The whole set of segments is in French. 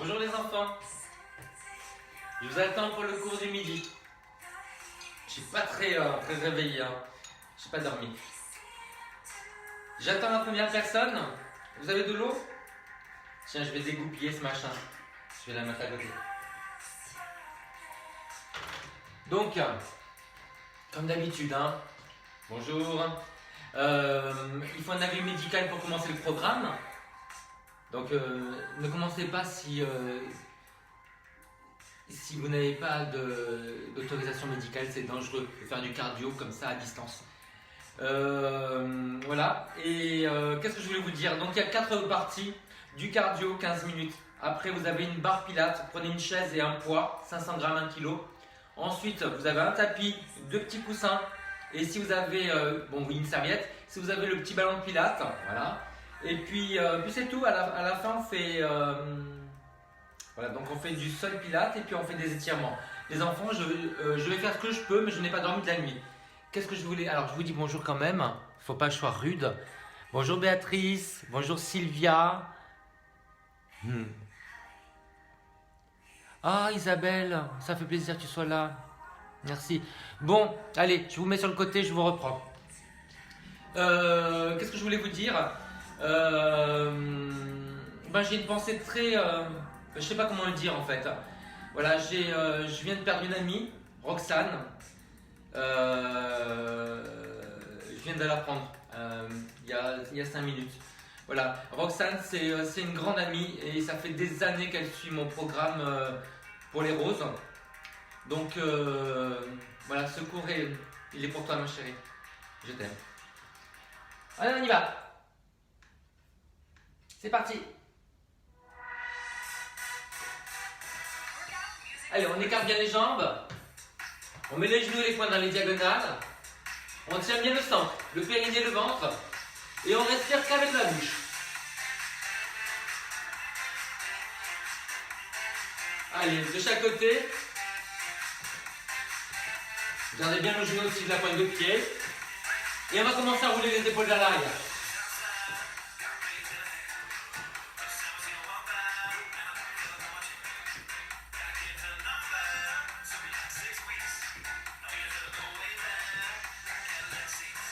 Bonjour les enfants. Je vous attends pour le cours du midi. Je suis pas très réveillé, hein. Je n'ai pas dormi. J'attends la première personne. Vous avez de l'eau? Tiens, je vais dégoupiller ce machin. Je vais la mettre à côté. Donc, comme d'habitude, hein. Bonjour. Il faut un avis médical pour commencer le programme. Donc, ne commencez pas si vous n'avez pas d'autorisation médicale. C'est dangereux de faire du cardio comme ça à distance. Voilà. Et qu'est-ce que je voulais vous dire? Donc, il y a 4 parties du cardio, 15 minutes. Après, vous avez une barre pilates. Prenez une chaise et un poids, 500 grammes, 1 kg. Ensuite, vous avez un tapis, 2 petits coussins. Et si vous avez, une serviette. Si vous avez le petit ballon de pilates, voilà. Et puis c'est tout. À la fin, on fait, voilà, donc on fait du sol pilates et puis on fait des étirements. Les enfants, je vais faire ce que je peux, mais je n'ai pas dormi de la nuit. Qu'est-ce que je voulais? Alors, je vous dis bonjour quand même. Il ne faut pas que je sois rude. Bonjour Béatrice. Bonjour Sylvia. Ah Isabelle, ça fait plaisir que tu sois là. Merci. Bon, allez, je vous mets sur le côté, je vous reprends. Qu'est-ce que je voulais vous dire? J'ai une pensée très... je ne sais pas comment le dire en fait. Voilà, je viens de perdre une amie, Roxane. Je viens de l'apprendre il y a 5 minutes. Voilà, Roxane, c'est une grande amie et ça fait des années qu'elle suit mon programme pour les roses. Donc voilà, ce cours il est pour toi ma chérie. Je t'aime. Allez, on y va. C'est parti. Allez, on écarte bien les jambes. On met les genoux et les poings dans les diagonales. On tient bien le centre, le périnée, le ventre. Et on respire qu'avec la bouche. Allez, de chaque côté. Gardez bien le genou au-dessus de la pointe de pied. Et on va commencer à rouler les épaules vers l'arrière.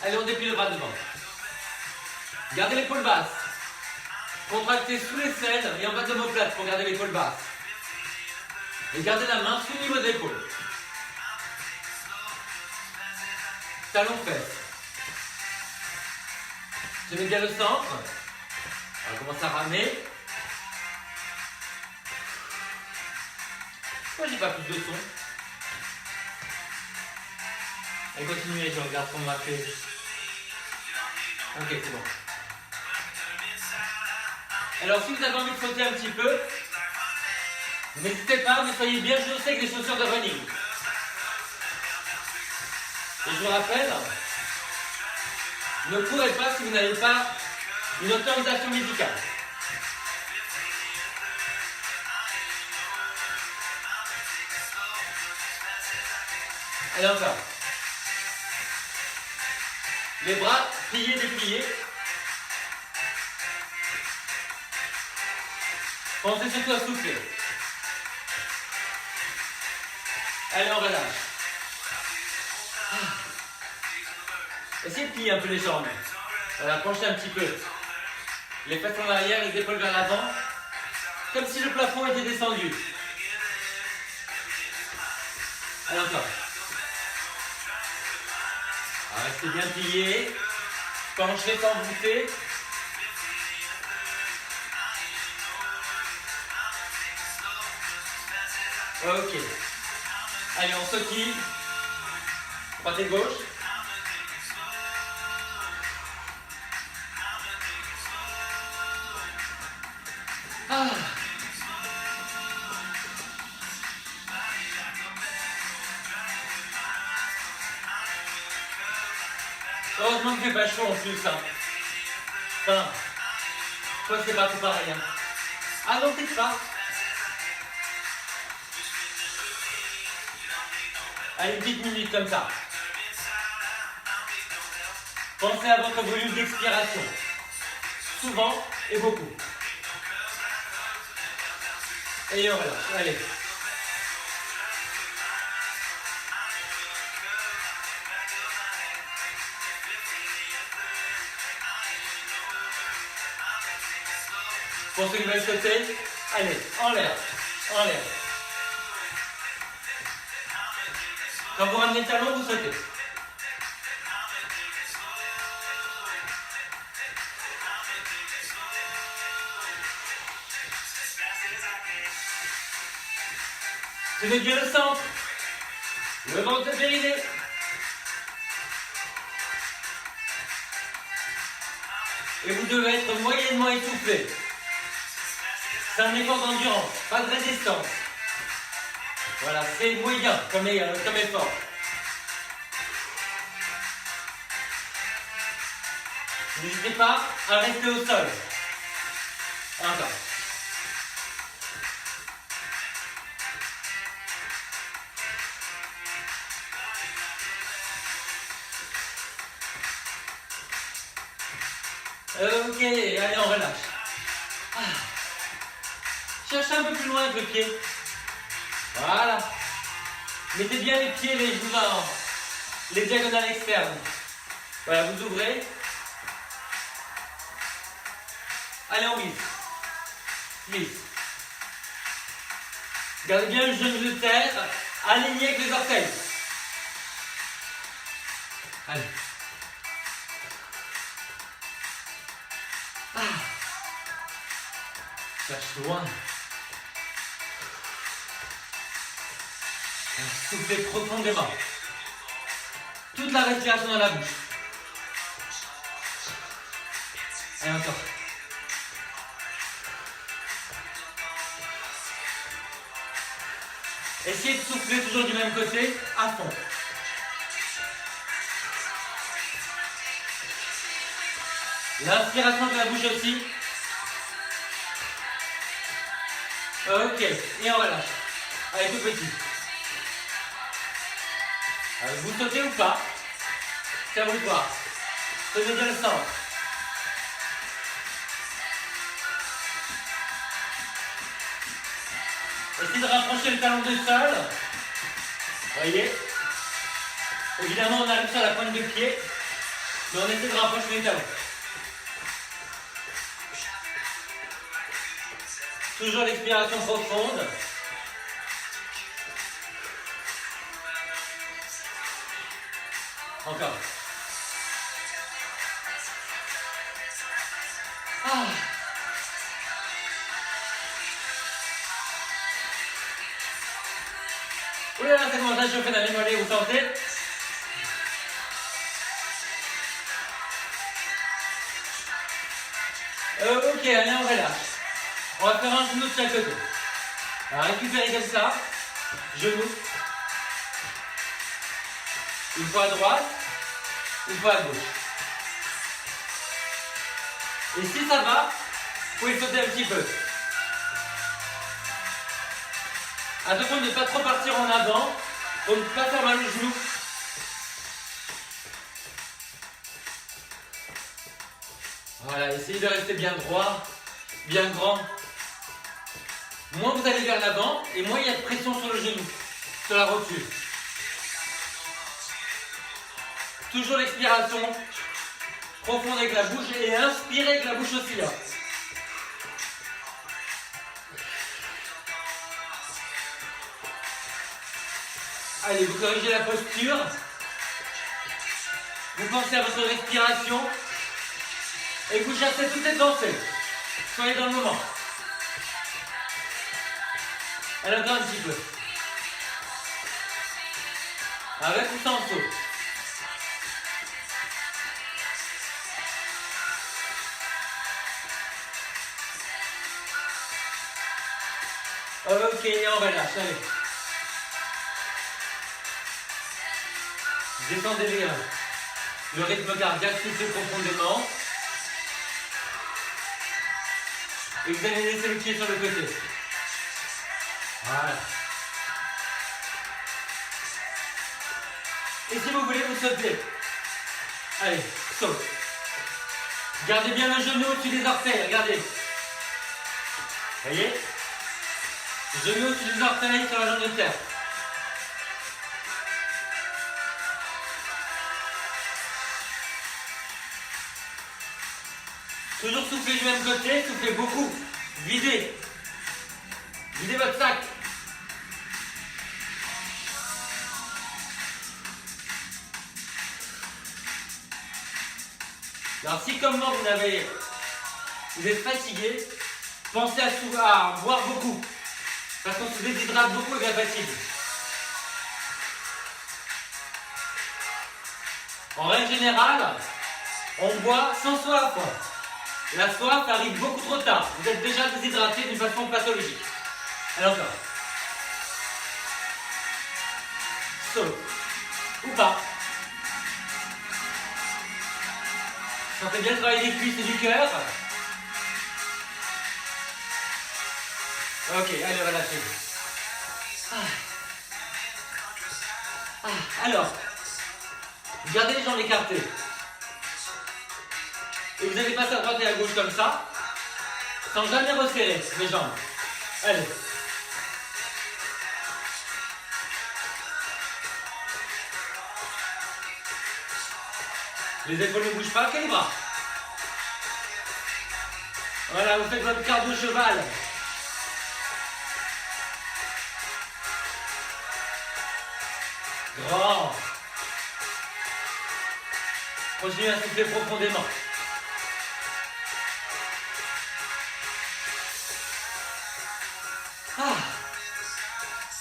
Allez, on déplie le bras devant. Gardez l'épaule basse. Contractez sous les selles et en bas de l'omoplate pour garder l'épaule basse. Et gardez la main sous le niveau de l'épaule. Talon fesse. Tenez bien le centre. On va commencer à ramener. Pourquoi j'ai pas plus de son? Allez, continuez, je regarde ce qu'on m'a fait. Ok, c'est bon. Alors, si vous avez envie de sauter un petit peu, n'hésitez pas, mais soyez bien chaussés avec des chaussures de running. Et je vous rappelle, ne courez pas si vous n'avez pas une autorisation médicale. Allez, encore. Les bras pliés, dépliés. Pensez surtout à souffler. Allez, on relâche. Essayez de plier un peu les jambes. Voilà, penchez un petit peu. Les fesses en arrière, les épaules vers l'avant. Comme si le plafond était descendu. Allez, encore. Restez bien plié. Penchez sans voûter. Ok. Allez, on sautille. Droite et gauche. Ah. Heureusement que c'est pas chaud en plus. Hein. Enfin, toi c'est pas tout pareil. Hein. Ah non, peut-être pas. Allez, une petite minute comme ça. Pensez à votre volume d'expiration. Souvent et beaucoup. Et on relâche. Allez. Pour ceux qui veulent sauter, allez, en l'air, en l'air. Quand vous ramenez le talon, vous sautez. Tenez bien le centre. Le ventre périnée. Et vous devez être moyennement essoufflé. C'est un effort d'endurance, pas de résistance. Voilà, c'est moyen comme effort. N'hésitez pas à rester au sol. Encore. Ok, allez, on relâche. Cherchez un peu plus loin avec le pied. Voilà. Mettez bien les pieds, les genoux dans les diagonales externes. Voilà, vous ouvrez. Allez, on glisse. Glisse. Gardez bien le genou de terre, aligné avec les orteils. Allez. Cherche loin. Soufflez profondément. Toute la respiration dans la bouche. Et encore. Essayez de souffler toujours du même côté, à fond. L'inspiration de la bouche aussi. Ok, et on relâche. Allez, tout petit. Alors, vous sautez ou pas? C'est à vous de voir. Tenez bien le centre. Essayez de rapprocher le talon du sol. Voyez? Évidemment, on arrive sur la pointe de pied, mais on essaie de rapprocher les talons. Toujours l'expiration profonde. Encore. Oui, là, c'est bon, là, je fais dans les mollets, vous sentez? Ok, allez, on relâche. On va faire un genou de chaque côté. Alors, récupérez comme ça. Genou. Une fois à droite, une fois à gauche. Et si ça va, vous pouvez sauter un petit peu. Attention de ne pas trop partir en avant pour ne pas faire mal au genou. Voilà, essayez de rester bien droit, bien grand. Moins vous allez vers l'avant et moins il y a de pression sur le genou, sur la rotule. Toujours l'expiration profonde avec la bouche et inspirez avec la bouche aussi là. Allez, vous corrigez la posture. Vous pensez à votre respiration. Et vous chassez toutes ces pensées. Soyez dans le moment. Allez, encore un petit peu. Avec ou sans saut. Ok, on relâche, allez. Descendez bien. Le rythme cardiaque, soufflez profondément. Et vous allez laisser le pied sur le côté. Voilà. Et si vous voulez, vous sautez. Allez, saute. Gardez bien le genou au-dessus des orteils, regardez. Voyez? Genoux au-dessus des orteils sur la jambe de terre. Toujours souffler du même côté, soufflez beaucoup. Videz. Videz votre sac. Alors si comme moi vous êtes fatigué, pensez à boire beaucoup. Parce qu'on se déshydrate beaucoup avec la fatigue. En règle générale, on boit sans soif. La soif arrive beaucoup trop tard. Vous êtes déjà déshydraté d'une façon pathologique. Alors encore. Solo. Ou pas. Sentez bien le travail des cuisses et du cœur. Ok, allez, relâchez. Alors, gardez les jambes écartées. Et vous allez passer à droite et à gauche comme ça, sans jamais resserrer les jambes. Allez. Les épaules ne bougent pas, que les bras. Voilà, vous faites votre cardio cheval. Grand. Continuez à souffler profondément.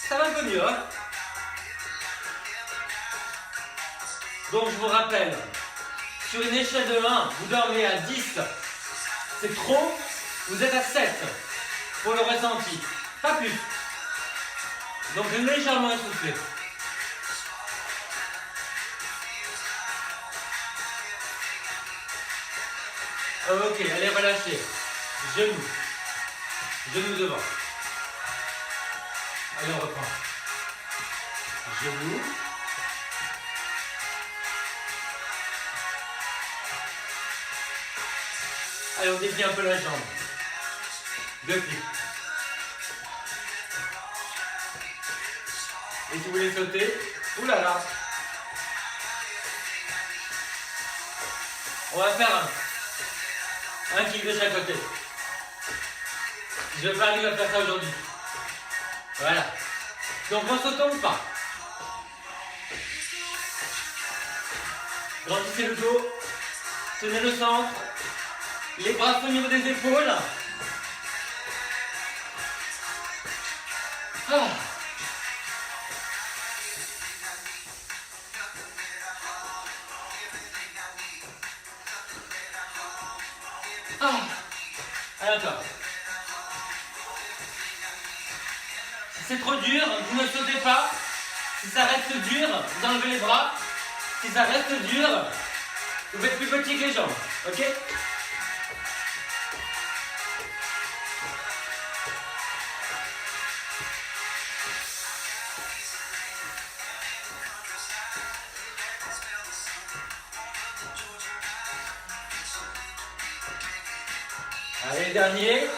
Ça va un peu mieux, hein? Donc je vous rappelle, sur une échelle de 1, vous dormez à 10. C'est trop, vous êtes à 7 pour le ressenti. Pas plus. Donc légèrement essoufflé. Ok, allez relâchez. Genoux. Genoux devant. Allez, on reprend. Genoux. Allez, on déplie un peu la jambe. Deux plis. Et si vous voulez sauter, oulala. On va faire un kick de chaque côté. Je vais pas arriver à faire ça aujourd'hui. Voilà. Donc en sautant ou pas. Grandissez le dos. Tenez le centre. Les bras au niveau des épaules. Allez, encore. Si c'est trop dur, vous ne sautez pas. Si ça reste dur, vous enlevez les bras. Si ça reste dur, vous faites plus petit que les jambes. Ok? Allez, dernier.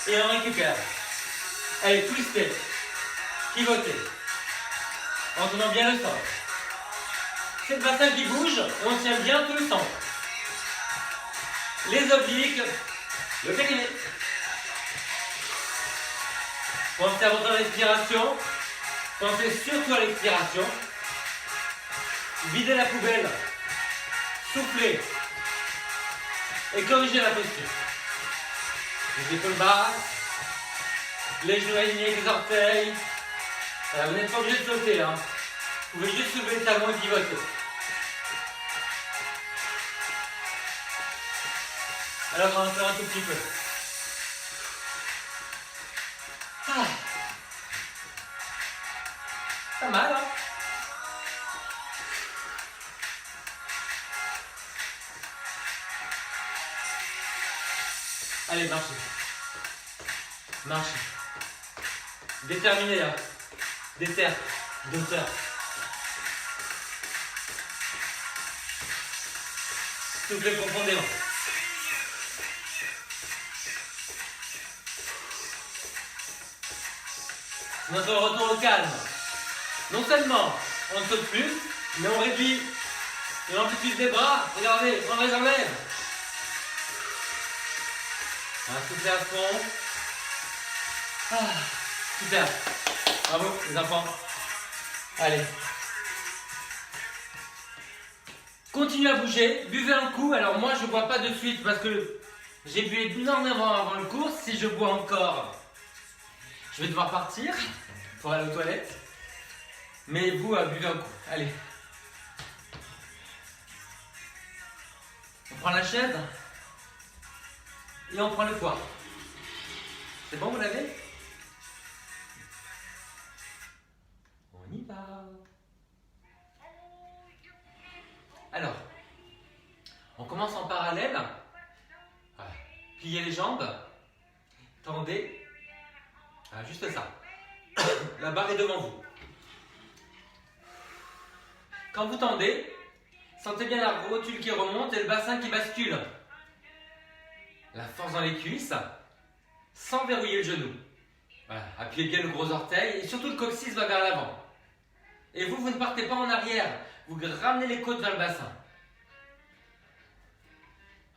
Et on récupère. Allez, twistez. Pivotez. En tenant bien le centre. C'est le bassin qui bouge et on tient bien tout le centre. Les obliques, le périnée. Pensez à votre respiration. Pensez surtout à l'expiration. Videz la poubelle. Soufflez. Et corrigez la posture. Les épaules basses. Les genoux alignés avec les orteils. Alors, vous n'êtes pas obligé de sauter. Hein. Vous pouvez juste soulever le talon et pivoter. Alors, on va en faire un tout petit peu. Pas mal, hein? Allez, marchez. Marchez. Déterminé, hein? Déter. D'auteur. Soufflez profondément. Notre retour au calme. Non seulement on ne saute plus, mais on réduit l'amplitude des bras. Regardez, on les enlève. On va souffler à fond. Ah, super. Bravo les enfants. Allez. Continuez à bouger, buvez un coup. Alors moi je ne bois pas de suite parce que j'ai bu énormément avant le cours. Si je bois encore, je vais devoir partir pour aller aux toilettes. Mais vous, buvez un coup. Allez. On prend la chaise et on prend le poids. C'est bon, vous l'avez? On y va. Alors, on commence en parallèle. Voilà. Pliez les jambes. Tendez. Voilà, juste ça. La barre est devant vous. Quand vous tendez, sentez bien la rotule qui remonte et le bassin qui bascule. La force dans les cuisses, sans verrouiller le genou. Voilà. Appuyez bien le gros orteil et surtout le coccyx va vers l'avant. Et vous ne partez pas en arrière. Vous ramenez les côtes vers le bassin.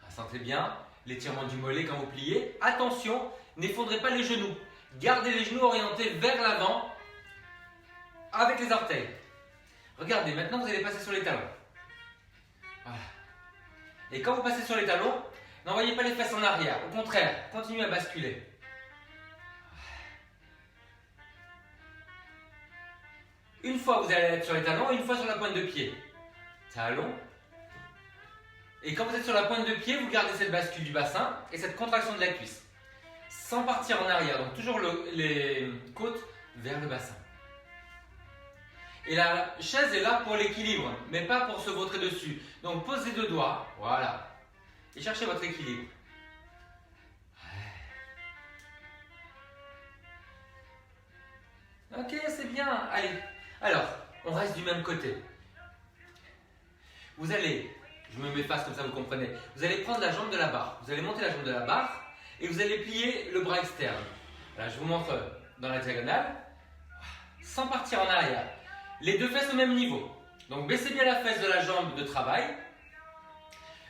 Sentez bien l'étirement du mollet quand vous pliez. Attention, n'effondrez pas les genoux. Gardez les genoux orientés vers l'avant avec les orteils. Regardez, maintenant vous allez passer sur les talons. Voilà. Et quand vous passez sur les talons, n'envoyez pas les fesses en arrière. Au contraire, continuez à basculer. Une fois, vous allez être sur les talons et une fois sur la pointe de pied. Talons. Et quand vous êtes sur la pointe de pied, vous gardez cette bascule du bassin et cette contraction de la cuisse. Sans partir en arrière. Donc toujours les côtes vers le bassin. Et la chaise est là pour l'équilibre, mais pas pour se vautrer dessus. Donc posez deux doigts, voilà. Et cherchez votre équilibre. Ok, c'est bien. Allez. Alors, on reste du même côté. Vous allez, je me mets face comme ça vous comprenez, vous allez prendre la jambe de la barre. Vous allez monter la jambe de la barre et vous allez plier le bras externe. Là, je vous montre dans la diagonale, sans partir en arrière. Les deux fesses au même niveau. Donc baissez bien la fesse de la jambe de travail.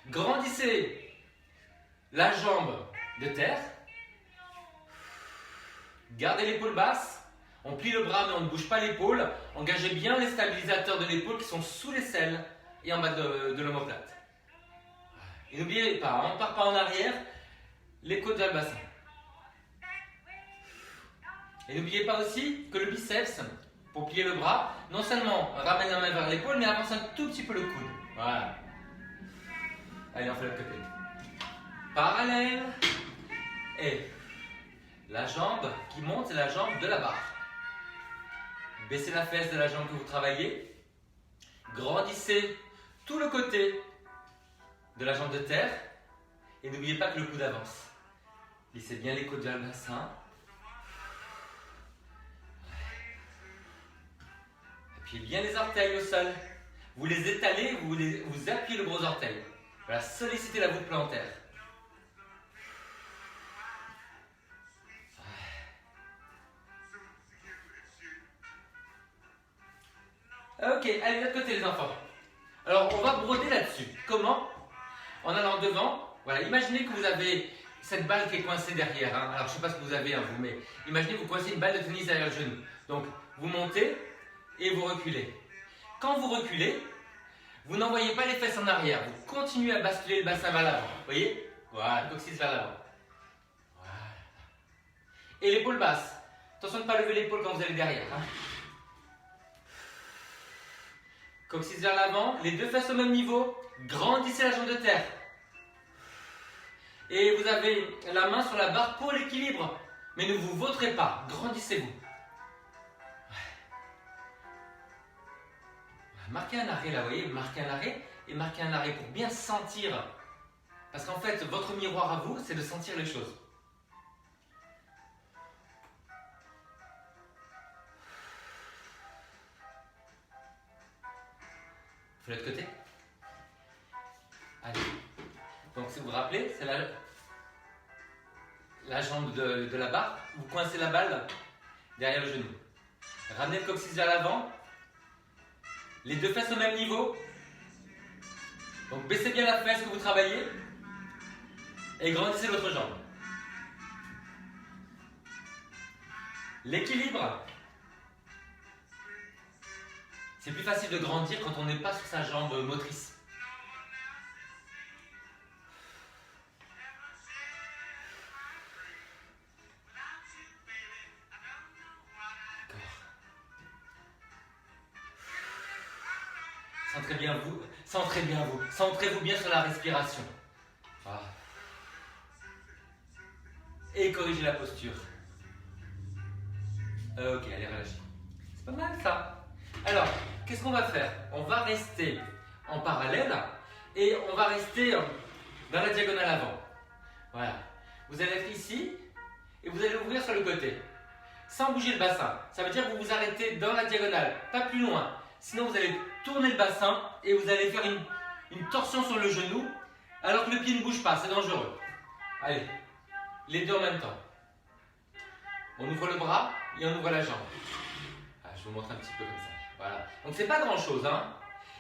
Grandissez la jambe de terre. Gardez l'épaule basse. On plie le bras mais on ne bouge pas l'épaule. Engagez bien les stabilisateurs de l'épaule qui sont sous l'aisselle et en bas de l'omoplate. Et n'oubliez pas, on ne part pas en arrière, les côtes vers le bassin. Et n'oubliez pas aussi que le biceps, pour plier le bras, non seulement ramène la main vers l'épaule, mais avance un tout petit peu le coude. Voilà. Allez, on fait l'autre côté. Parallèle. Et la jambe qui monte, c'est la jambe de la barre. Baissez la fesse de la jambe que vous travaillez. Grandissez tout le côté de la jambe de terre. Et n'oubliez pas que le coude avance. Lissez bien les côtes vers le bassin. Appuyez bien les orteils au sol. Vous les étalez, vous appuyez le gros orteil. Voilà, sollicitez la voûte plantaire. Ok, allez de l'autre côté les enfants. Alors on va broder là-dessus. Comment? En allant devant. Voilà, imaginez que vous avez cette balle qui est coincée derrière. Hein. Alors je ne sais pas ce que vous avez, hein, vous, mais imaginez que vous coincez une balle de tennis derrière le genou. Donc vous montez et vous reculez. Quand vous reculez, vous n'envoyez pas les fesses en arrière. Vous continuez à basculer le bassin vers l'avant. Vous voyez? Voilà, le coccyx vers l'avant. Voilà. Et l'épaule basse. Attention de ne pas lever l'épaule quand vous allez derrière. Hein. Coccyx vers l'avant, les deux fesses au même niveau. Grandissez la jambe de terre. Et vous avez la main sur la barre pour l'équilibre. Mais ne vous vautrez pas. Grandissez-vous. Marquez un arrêt là, vous voyez, marquez un arrêt et marquez un arrêt pour bien sentir. Parce qu'en fait, votre miroir à vous, c'est de sentir les choses. De l'autre côté. Allez. Donc, si vous vous rappelez, c'est la jambe de la barre. Vous coincez la balle derrière le genou. Ramenez le coccyx vers l'avant. Les deux fesses au même niveau. Donc baissez bien la fesse que vous travaillez. Et grandissez l'autre jambe. L'équilibre. C'est plus facile de grandir quand on n'est pas sur sa jambe motrice. Centrez-vous bien sur la respiration. Voilà. Et corrigez la posture. Ok, allez, relâchez. C'est pas mal ça. Alors, qu'est-ce qu'on va faire? On va rester en parallèle et on va rester dans la diagonale avant. Voilà. Vous allez être ici et vous allez ouvrir sur le côté. Sans bouger le bassin. Ça veut dire que vous vous arrêtez dans la diagonale, pas plus loin. Sinon, vous allez tourner le bassin et vous allez faire une torsion sur le genou alors que le pied ne bouge pas. C'est dangereux. Allez, les deux en même temps. On ouvre le bras et on ouvre la jambe. Ah, je vous montre un petit peu comme ça. Voilà. Donc, c'est pas grand-chose. Hein.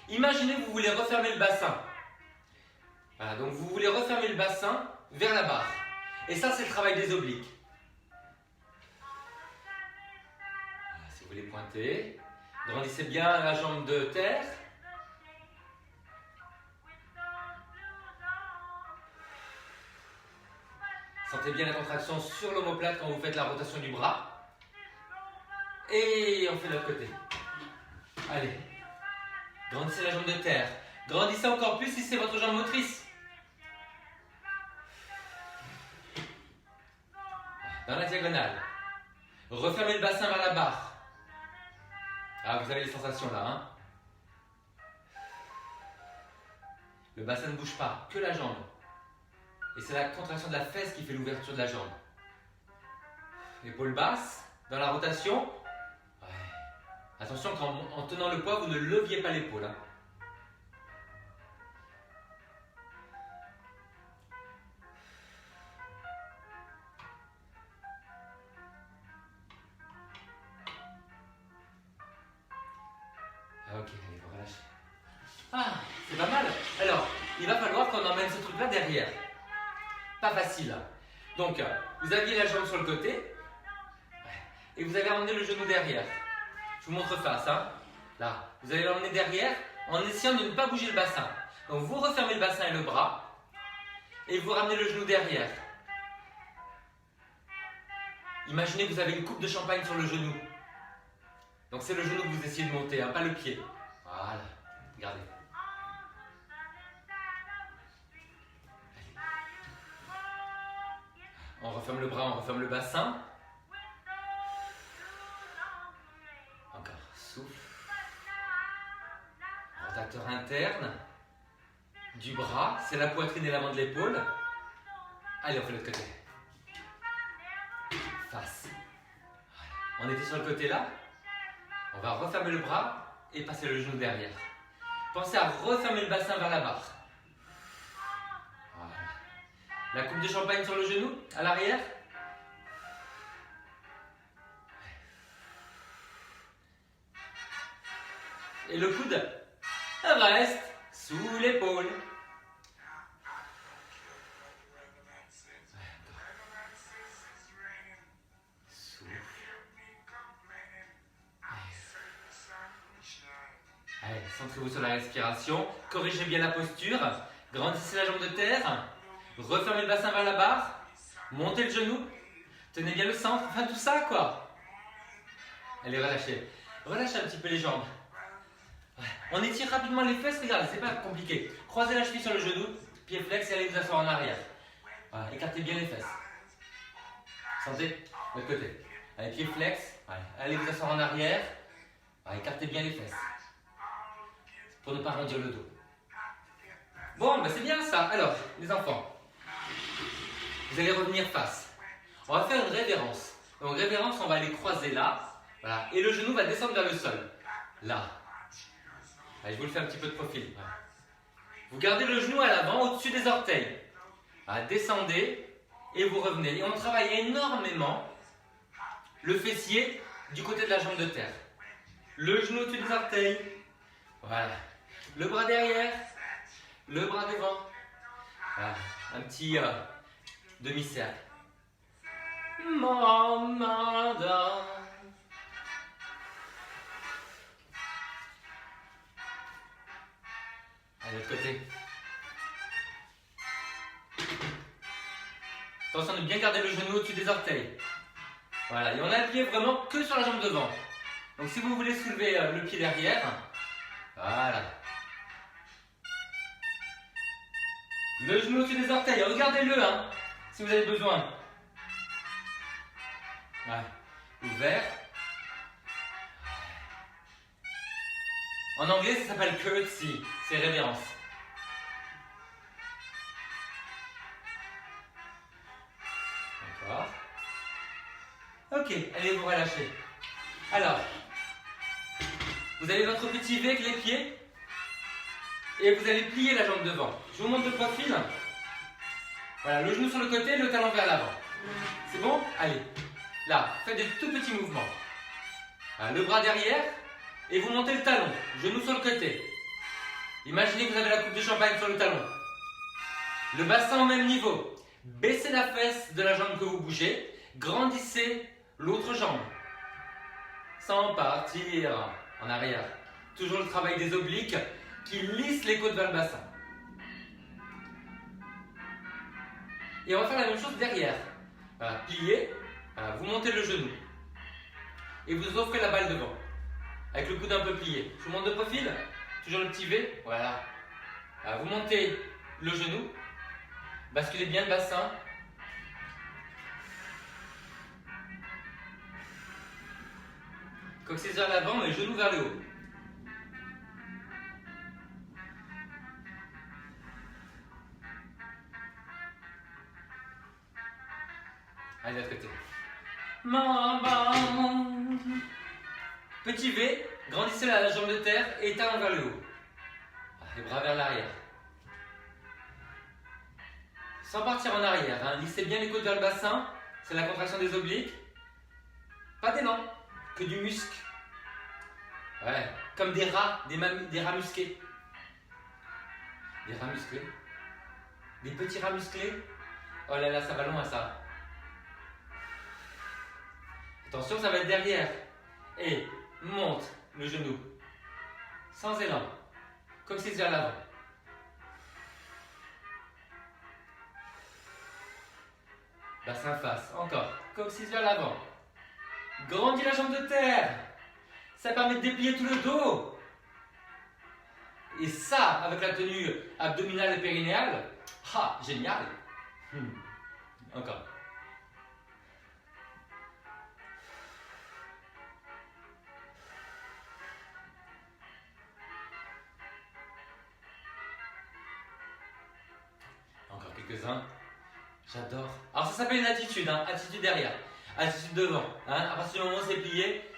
Imaginez que vous voulez refermer le bassin. Voilà. Donc, vous voulez refermer le bassin vers la barre. Et ça, c'est le travail des obliques. Voilà, si vous voulez pointer. Grandissez bien la jambe de terre. Sentez bien la contraction sur l'omoplate quand vous faites la rotation du bras. Et on fait de l'autre côté. Allez. Grandissez la jambe de terre. Grandissez encore plus si c'est votre jambe motrice. Dans la diagonale. Refermez le bassin vers la barre. Ah, vous avez les sensations là, hein? Le bassin ne bouge pas, que la jambe. Et c'est la contraction de la fesse qui fait l'ouverture de la jambe. Épaule basse, dans la rotation. Ouais. Attention qu'en tenant le poids, vous ne leviez pas l'épaule. Hein. Ok, allez, vous relâchez. Ah, c'est pas mal. Alors, il va falloir qu'on emmène ce truc-là derrière. Pas facile. Donc, vous aviez la jambe sur le côté. Et vous allez emmener le genou derrière. Je vous montre face. Hein. Là, vous allez l'emmener derrière en essayant de ne pas bouger le bassin. Donc, vous refermez le bassin et le bras. Et vous ramenez le genou derrière. Imaginez que vous avez une coupe de champagne sur le genou. Donc, c'est le genou que vous essayez de monter, hein, pas le pied. Voilà. Regardez. On referme le bras, on referme le bassin. Encore, souffle. Rotateur interne du bras, c'est la poitrine et l'avant de l'épaule. Allez, on fait l'autre côté. Face. Voilà. On était sur le côté là. On va refermer le bras et passer le genou derrière. Pensez à refermer le bassin vers la barre. Voilà. La coupe de champagne sur le genou, à l'arrière. Et le coude reste sous l'épaule. Allez, centrez-vous sur la respiration. Corrigez bien la posture. Grandissez la jambe de terre. Refermez le bassin vers la barre. Montez le genou. Tenez bien le centre. Enfin, tout ça, quoi. Allez, relâchez. Relâchez un petit peu les jambes. On étire rapidement les fesses. Regardez, c'est pas compliqué. Croisez la cheville sur le genou. Pied flex et allez vous asseoir en arrière. Voilà, écartez bien les fesses. Sentez de l'autre côté. Allez, pied flex. Allez vous asseoir en arrière. Voilà, écartez bien les fesses. Pour ne pas arrondir le dos. Bon, ben c'est bien ça. Alors, les enfants, vous allez revenir face. On va faire une révérence. Donc, révérence, on va les croiser là. Voilà. Et le genou va descendre vers le sol. Là. Allez, je vous le fais un petit peu de profil. Voilà. Vous gardez le genou à l'avant, au-dessus des orteils. Voilà, descendez et vous revenez. Et on travaille énormément le fessier du côté de la jambe de terre. Le genou au-dessus des orteils. Voilà. Le bras derrière. Le bras devant. Voilà. Un petit demi-cercle. Mamada. À l'autre côté. Attention de bien garder le genou au-dessus des orteils. Voilà, et on appuie vraiment que sur la jambe devant. Donc si vous voulez soulever le pied derrière, voilà. Le genou au-dessus des orteils, regardez-le hein, si vous avez besoin. Ouais. Ouvert. En anglais, ça s'appelle curtsy, c'est révérence. D'accord. Ok, allez vous relâcher. Alors, vous avez votre petit V avec les pieds et vous allez plier la jambe devant. Je vous montre de profil. Voilà, le genou sur le côté, le talon vers l'avant. C'est bon? Allez. Là, faites des tout petits mouvements. Voilà, le bras derrière et vous montez le talon. Genou sur le côté. Imaginez que vous avez la coupe de champagne sur le talon. Le bassin au même niveau. Baissez la fesse de la jambe que vous bougez. Grandissez l'autre jambe. Sans partir en arrière. Toujours le travail des obliques qui lissent les côtes vers le bassin. Et on va faire la même chose derrière. Voilà, pliez, voilà, vous montez le genou. Et vous offrez la balle devant. Avec le coude un peu plié. Je vous montre de profil. Toujours le petit V. Voilà. Voilà, vous montez le genou. Basculez bien le bassin. Coccyx vers l'avant, mais genou vers le haut. Allez, de l'autre côté. Petit V, grandissez la jambe de terre et talon vers le haut. Les bras vers l'arrière. Sans partir en arrière, hein. Lissez bien les côtes vers le bassin. C'est la contraction des obliques. Pas d'élan, que du muscle. Ouais, comme des rats, des rats musqués. Des rats musclés. Des petits rats musclés. Oh là là, ça va loin ça. Attention, ça va être derrière. Et monte le genou. Sans élan. Coccyx vers l'avant. Bassin face. Encore. Coccyx vers l'avant. Grandis la jambe de terre. Ça permet de déplier tout le dos. Et ça, avec la tenue abdominale et périnéale, ah, génial. Encore. Encore quelques-uns. J'adore. Alors ça s'appelle une attitude, hein. Attitude derrière, attitude devant. Hein. À partir du moment où c'est plié,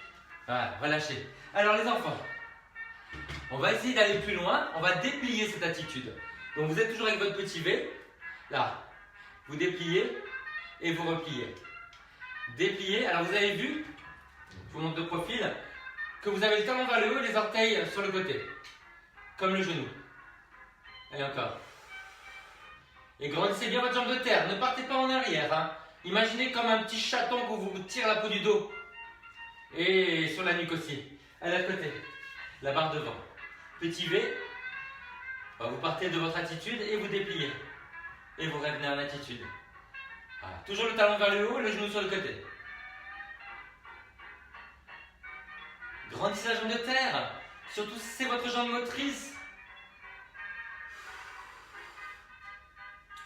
voilà, relâchez. Alors les enfants, on va essayer d'aller plus loin. On va déplier cette attitude. Donc vous êtes toujours avec votre petit V. Là, vous dépliez et vous repliez. Dépliez. Alors vous avez vu, je vous montre de profil, que vous avez le talon vers le haut et les orteils sur le côté. Comme le genou. Et encore. Et grandissez bien votre jambe de terre. Ne partez pas en arrière. Hein. Imaginez comme un petit chaton que vous tire la peau du dos. Et sur la nuque aussi. À l'autre côté. La barre devant. Petit V. Vous partez de votre attitude et vous dépliez. Et vous revenez en attitude. Voilà. Toujours le talon vers le haut, le genou sur le côté. Grandissez la jambe de terre. Surtout si c'est votre jambe motrice.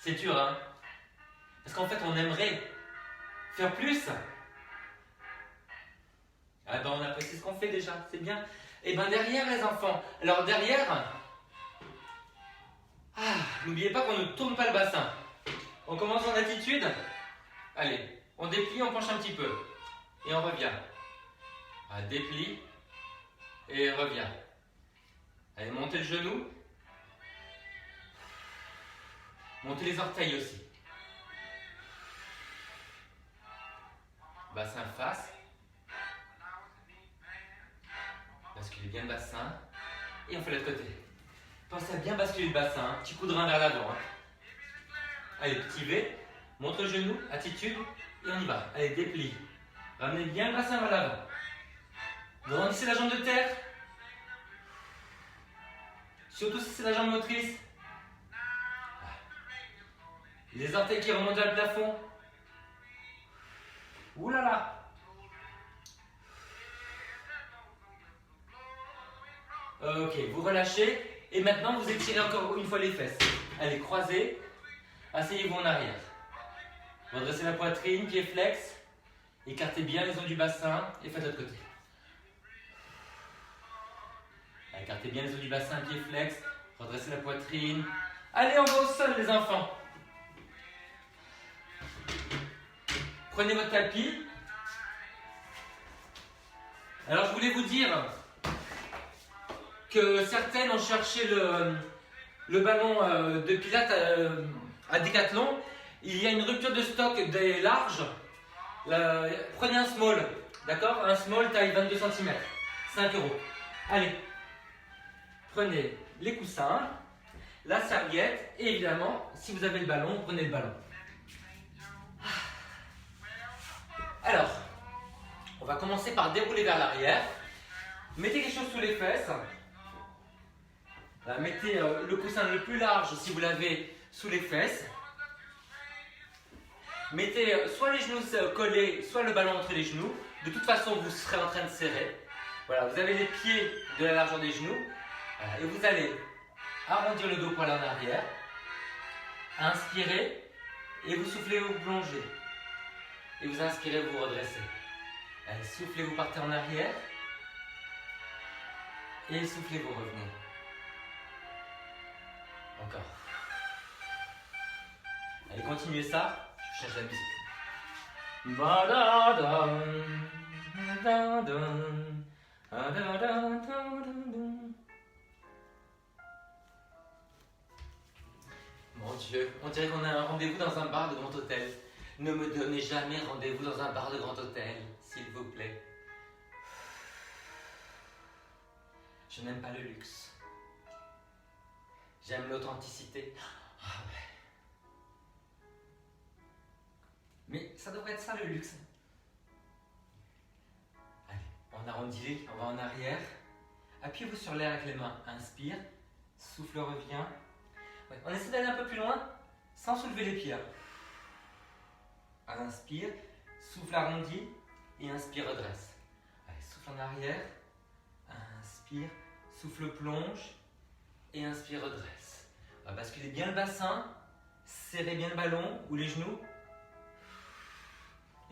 C'est dur, hein? Parce qu'en fait, on aimerait faire plus. Ah ben, on apprécie ce qu'on fait déjà, c'est bien. Et ben derrière, les enfants. Alors derrière, n'oubliez pas qu'on ne tourne pas le bassin. On commence en attitude. Allez, on déplie, on penche un petit peu. Et on revient. Déplie. Et revient. Allez, montez le genou. Montez les orteils aussi. Bassin face. basculez bien le bassin. Et on fait l'autre côté. Pensez à bien basculer le bassin. Petit coup de rein vers l'avant. Hein. Allez, petit V. Montre le genou, attitude. Et on y va. Allez, déplie. Ramenez bien le bassin vers l'avant. Grandissez la jambe de terre. Surtout si c'est la jambe motrice. Les orteils qui remontent vers le plafond. Ouh là là. Ok, vous relâchez. Et maintenant, vous étirez encore une fois les fesses. Allez, croisez. Asseyez-vous en arrière. Redressez la poitrine, pied flex. Écartez bien les os du bassin et faites l'autre côté. Écartez bien les os du bassin, pied flex. Redressez la poitrine. Allez, on va au sol, les enfants. Prenez votre tapis. Alors, je voulais vous dire que certaines ont cherché le ballon de Pilates à Decathlon. Il y a une rupture de stock des larges. Prenez un small, d'accord? Un small taille 22 cm, 5 €. Allez, prenez les coussins, la serviette et évidemment, si vous avez le ballon, prenez le ballon. Alors, on va commencer par dérouler vers l'arrière. Mettez quelque chose sous les fesses. Là, mettez le coussin le plus large si vous l'avez sous les fesses. Mettez soit les genoux collés, soit le ballon entre les genoux. De toute façon, vous serez en train de serrer. Voilà, vous avez les pieds de la largeur des genoux. Et vous allez arrondir le dos pour aller en arrière. Inspirez et vous soufflez, vous plongez. Et vous inspirez, vous redressez. Allez, soufflez, vous partez en arrière. Et soufflez, vous revenez. Encore. Allez, continuez ça. Je change la musique. Mon Dieu, on dirait qu'on a un rendez-vous dans un bar de grand hôtel. Ne me donnez jamais rendez-vous dans un bar de grand hôtel, s'il vous plaît. Je n'aime pas le luxe. J'aime l'authenticité. Ah ouais. Mais ça devrait être ça le luxe. Allez, on arrondit, on va en arrière. Appuyez-vous sur l'air avec les mains. Inspire, souffle revient. Ouais, on essaie d'aller un peu plus loin sans soulever les pieds. Inspire, souffle arrondi et inspire, redresse. Allez, souffle en arrière. Inspire, souffle plonge et inspire, redresse. On va basculer bien le bassin, serrez bien le ballon ou les genoux.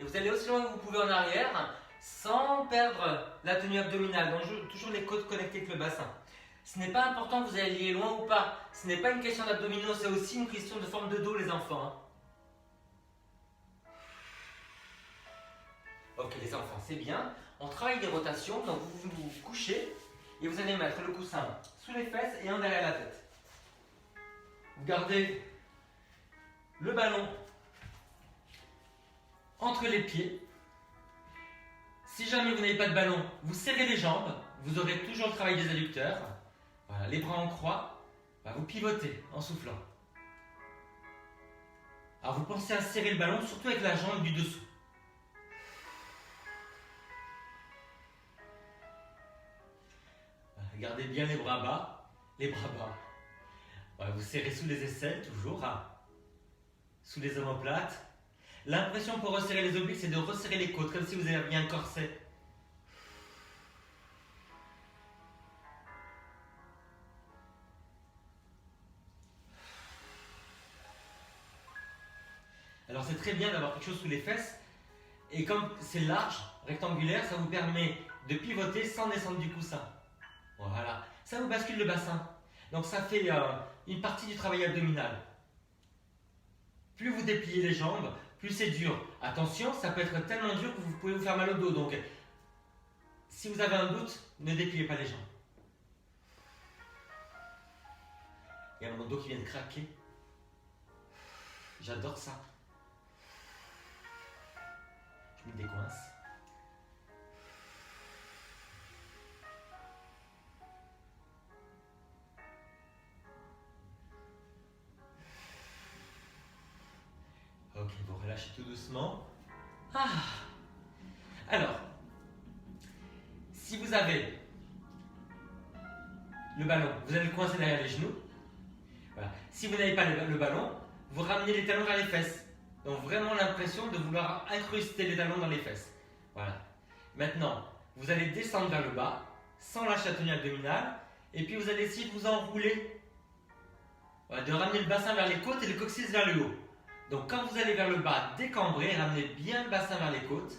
Et vous allez aussi loin que vous pouvez en arrière sans perdre la tenue abdominale. Donc toujours les côtes connectées avec le bassin. Ce n'est pas important que vous alliez loin ou pas. Ce n'est pas une question d'abdominaux, c'est aussi une question de forme de dos, les enfants. Hein. Ok les enfants, c'est bien. On travaille des rotations, donc vous vous couchez et vous allez mettre le coussin sous les fesses et en derrière la tête. Vous gardez le ballon entre les pieds. Si jamais vous n'avez pas de ballon, vous serrez les jambes, vous aurez toujours le travail des adducteurs. Voilà, les bras en croix, vous pivotez en soufflant. Alors vous pensez à serrer le ballon, surtout avec la jambe du dessous. Gardez bien les bras bas, vous serrez sous les aisselles, toujours, sous les omoplates. L'impression pour resserrer les obliques, c'est de resserrer les côtes, comme si vous aviez un corset. Alors c'est très bien d'avoir quelque chose sous les fesses, et comme c'est large, rectangulaire, ça vous permet de pivoter sans descendre du coussin. Voilà, ça vous bascule le bassin. Donc ça fait une partie du travail abdominal. Plus vous dépliez les jambes, plus c'est dur. Attention, ça peut être tellement dur que vous pouvez vous faire mal au dos. Donc, si vous avez un doute, ne dépliez pas les jambes. Il y a mon dos qui vient de craquer. J'adore ça. Je me décoince. relâchez tout doucement. Ah. Alors, si vous avez le ballon, vous allez le coincer derrière les genoux. Voilà. Si vous n'avez pas le ballon, vous ramenez les talons vers les fesses. Donc vraiment l'impression de vouloir incruster les talons dans les fesses. Voilà. Maintenant, vous allez descendre vers le bas, sans lâcher la tenue abdominale, et puis vous allez essayer de vous enrouler. Voilà, de ramener le bassin vers les côtes et le coccyx vers le haut. Donc quand vous allez vers le bas, décambrez, ramenez bien le bassin vers les côtes.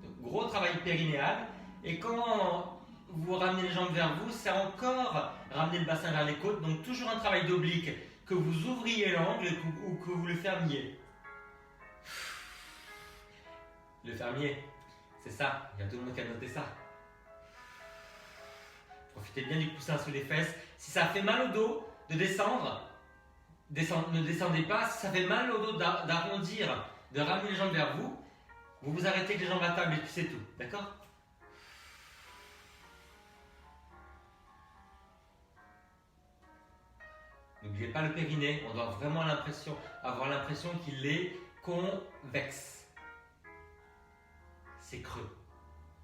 Donc, gros travail périnéal. Et quand vous ramenez les jambes vers vous, c'est encore ramener le bassin vers les côtes. Donc toujours un travail d'oblique, que vous ouvriez l'angle ou que vous le fermiez. Le fermier, c'est ça. Il y a tout le monde qui a noté ça. Profitez bien du coussin sous les fesses. Si ça fait mal au dos de descendre, ne descendez pas. Si ça fait mal au dos d'arrondir, de ramener les jambes vers vous, vous vous arrêtez avec les jambes à table et puis c'est tout. D'accord? N'oubliez pas le périnée. On doit vraiment avoir l'impression qu'il est convexe. C'est creux.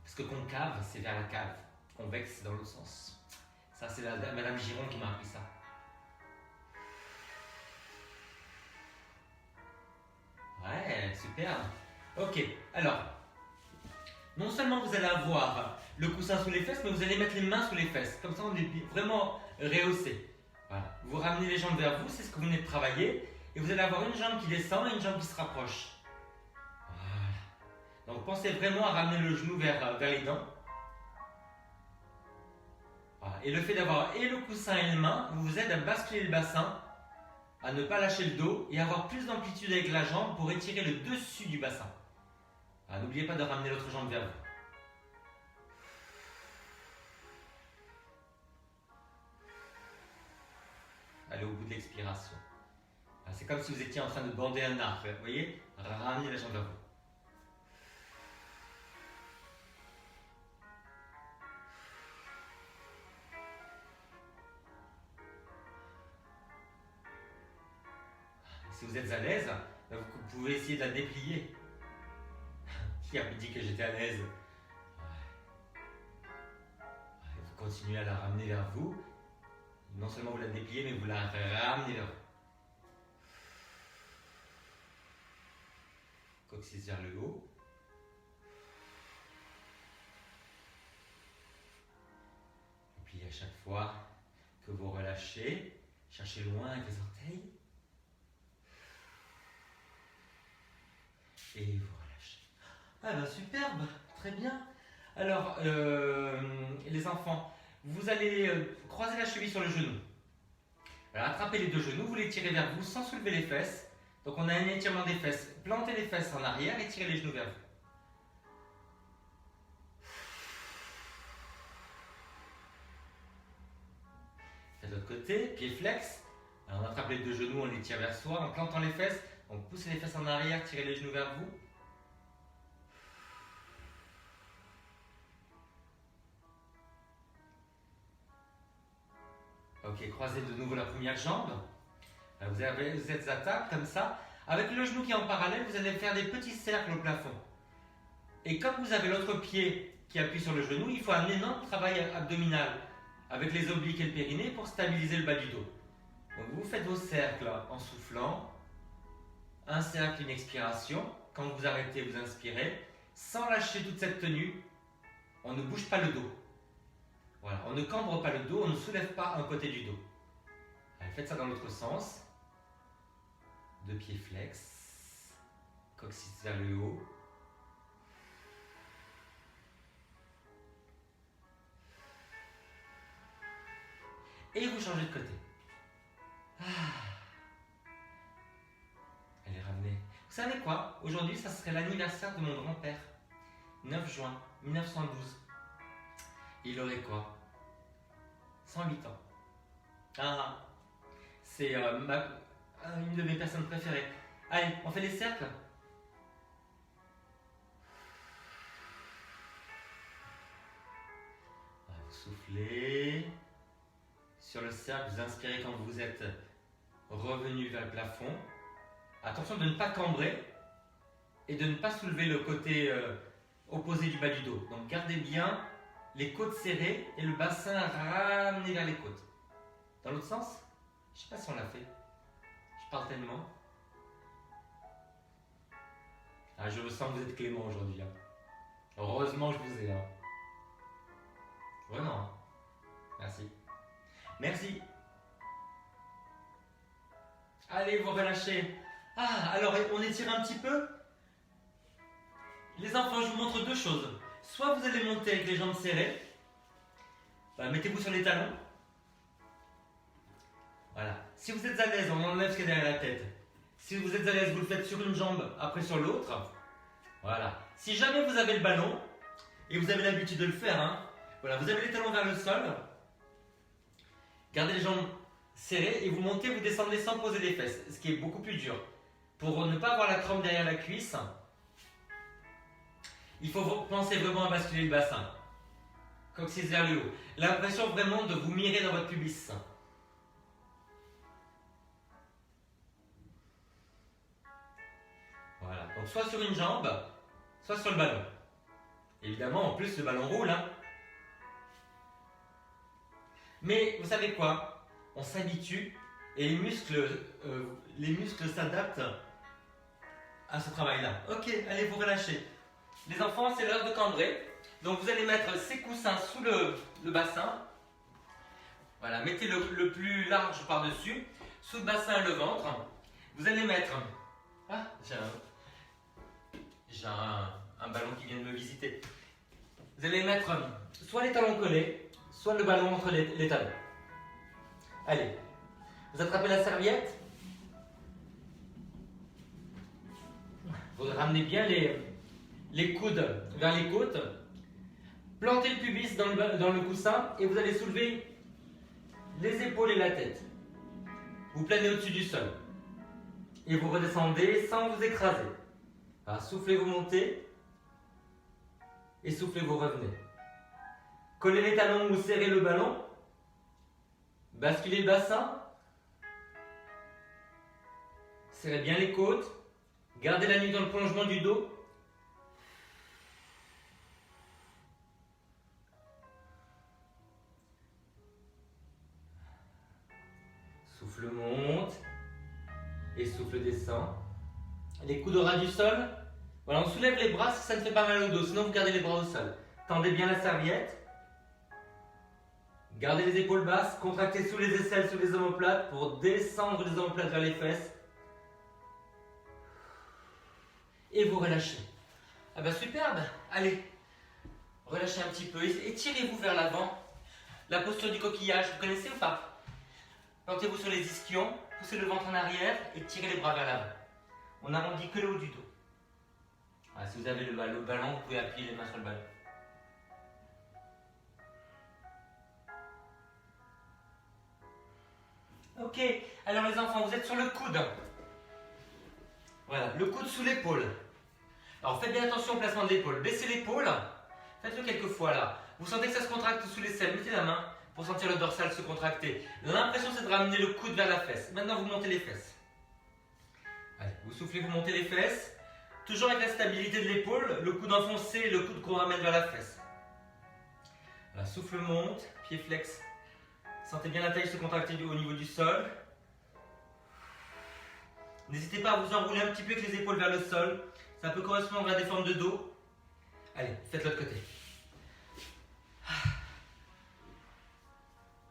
Parce que concave, c'est vers la cave. Convexe, c'est dans l'autre sens. Ça, c'est Madame Giron qui m'a appris ça. Ouais, super. Ok, alors, non seulement vous allez avoir le coussin sous les fesses, mais vous allez mettre les mains sous les fesses. Comme ça, on est vraiment rehaussé. Voilà. Vous ramenez les jambes vers vous, c'est ce que vous venez de travailler. Et vous allez avoir une jambe qui descend et une jambe qui se rapproche. Voilà. Donc, pensez vraiment à ramener le genou vers les dents. Voilà. Et le fait d'avoir et le coussin et les mains vous aide à basculer le bassin, à ne pas lâcher le dos et avoir plus d'amplitude avec la jambe pour étirer le dessus du bassin. N'oubliez pas de ramener l'autre jambe vers vous. Allez au bout de l'expiration. C'est comme si vous étiez en train de bander un arc. Vous voyez? Ramenez la jambe vers vous. Si vous êtes à l'aise, vous pouvez essayer de la déplier. Qui a dit que j'étais à l'aise? Vous continuez à la ramener vers vous. Non seulement vous la dépliez, mais vous la ramenez vers vous. Coccyx vers le haut. Et puis à chaque fois que vous relâchez, cherchez loin avec les orteils. Et vous relâchez. Ah ben superbe, très bien. Alors, les enfants, vous allez croiser la cheville sur le genou. Alors, attrapez les deux genoux, vous les tirez vers vous sans soulever les fesses. Donc on a un étirement des fesses. Plantez les fesses en arrière et tirez les genoux vers vous. Faites de l'autre côté, pied flex. Alors, on attrape les deux genoux, on les tire vers soi en plantant les fesses. Donc poussez les fesses en arrière, tirez les genoux vers vous. Ok, croisez de nouveau la première jambe. Vous êtes à table comme ça. Avec le genou qui est en parallèle, vous allez faire des petits cercles au plafond. Et comme vous avez l'autre pied qui appuie sur le genou, il faut un énorme travail abdominal avec les obliques et le périnée pour stabiliser le bas du dos. Donc vous faites vos cercles en soufflant. Un cercle, une expiration. Quand vous arrêtez, vous inspirez. Sans lâcher toute cette tenue, on ne bouge pas le dos. Voilà, on ne cambre pas le dos, on ne soulève pas un côté du dos. Allez, faites ça dans l'autre sens. Deux pieds flex. Coccyx vers le haut. Et vous changez de côté. Allez, ramenez. Vous savez quoi? Aujourd'hui, ça serait l'anniversaire de mon grand-père. 9 juin 1912. Il aurait quoi? 108 ans. C'est une de mes personnes préférées. Allez, on fait les cercles. Vous soufflez. Sur le cercle, vous inspirez quand vous êtes revenu vers le plafond. Attention de ne pas cambrer. et de ne pas soulever le côté opposé du bas du dos. Donc gardez bien les côtes serrées et le bassin ramené vers les côtes. Dans l'autre sens, je ne sais pas si on l'a fait. Je parle tellement. Ah, je sens que vous êtes clément aujourd'hui. Hein. Heureusement, je vous ai. Hein. Vraiment. Hein. Merci. Merci. Allez, vous relâchez. Ah, alors on étire un petit peu. Les enfants, je vous montre deux choses. Soit vous allez monter avec les jambes serrées. Voilà, mettez-vous sur les talons. Voilà. Si vous êtes à l'aise, on enlève ce qu'il y a derrière la tête. Si vous êtes à l'aise, vous le faites sur une jambe, après sur l'autre. Voilà. Si jamais vous avez le ballon, et vous avez l'habitude de le faire, hein, voilà, vous avez les talons vers le sol. Gardez les jambes serrées et vous montez, vous descendez sans poser les fesses, ce qui est beaucoup plus dur. Pour ne pas avoir la crampe derrière la cuisse, il faut penser vraiment à basculer le bassin. Coccyx vers le haut. L'impression vraiment de vous mirer dans votre pubis. Voilà. Donc soit sur une jambe, soit sur le ballon. Évidemment, en plus, le ballon roule. Hein. Mais vous savez quoi? On s'habitue et les muscles s'adaptent à ce travail-là. Ok, allez vous relâcher. Les enfants, c'est l'heure de cambrer. Donc vous allez mettre ces coussins sous le bassin. Voilà, mettez le plus large par-dessus. Sous le bassin et le ventre. Vous allez mettre... Ah, j'ai un ballon qui vient de me visiter. Vous allez mettre soit les talons collés, soit le ballon entre les talons. Allez, vous attrapez la serviette. Vous ramenez bien les coudes vers les côtes. Plantez le pubis dans le coussin et vous allez soulever les épaules et la tête. Vous planez au-dessus du sol. Et vous redescendez sans vous écraser. Alors, soufflez, vous montez. Et soufflez, vous revenez. Collez les talons ou serrez le ballon. Basculez le bassin. Serrez bien les côtes. Gardez la nuque dans le prolongement du dos. Souffle monte. Et souffle descend. Les coudes au ras du sol. Voilà, on soulève les bras si ça ne fait pas mal au dos. Sinon, vous gardez les bras au sol. Tendez bien la serviette. Gardez les épaules basses. Contractez sous les aisselles, sous les omoplates pour descendre les omoplates vers les fesses. Et vous relâchez. Ah ben superbe. Allez, relâchez un petit peu. Étirez-vous vers l'avant. La posture du coquillage, vous connaissez ou pas? Plantez-vous sur les ischions. Poussez le ventre en arrière et tirez les bras vers l'avant. On n'arrondit que le haut du dos. Voilà, si vous avez le ballon, vous pouvez appuyer les mains sur le ballon. Ok, alors les enfants, vous êtes sur le coude. Voilà, le coude sous l'épaule. Alors faites bien attention au placement de l'épaule. Baissez l'épaule. Faites-le quelques fois là. Vous sentez que ça se contracte sous l'aisselle. Mettez la main pour sentir le dorsal se contracter. L'impression c'est de ramener le coude vers la fesse. Maintenant vous montez les fesses. Allez, vous soufflez, vous montez les fesses. Toujours avec la stabilité de l'épaule, le coude enfoncé, le coude qu'on ramène vers la fesse. Voilà, souffle monte, pied flex. Sentez bien la taille se contracter au niveau du sol. N'hésitez pas à vous enrouler un petit peu avec les épaules vers le sol. Ça peut correspondre à des formes de dos. Allez, faites l'autre côté.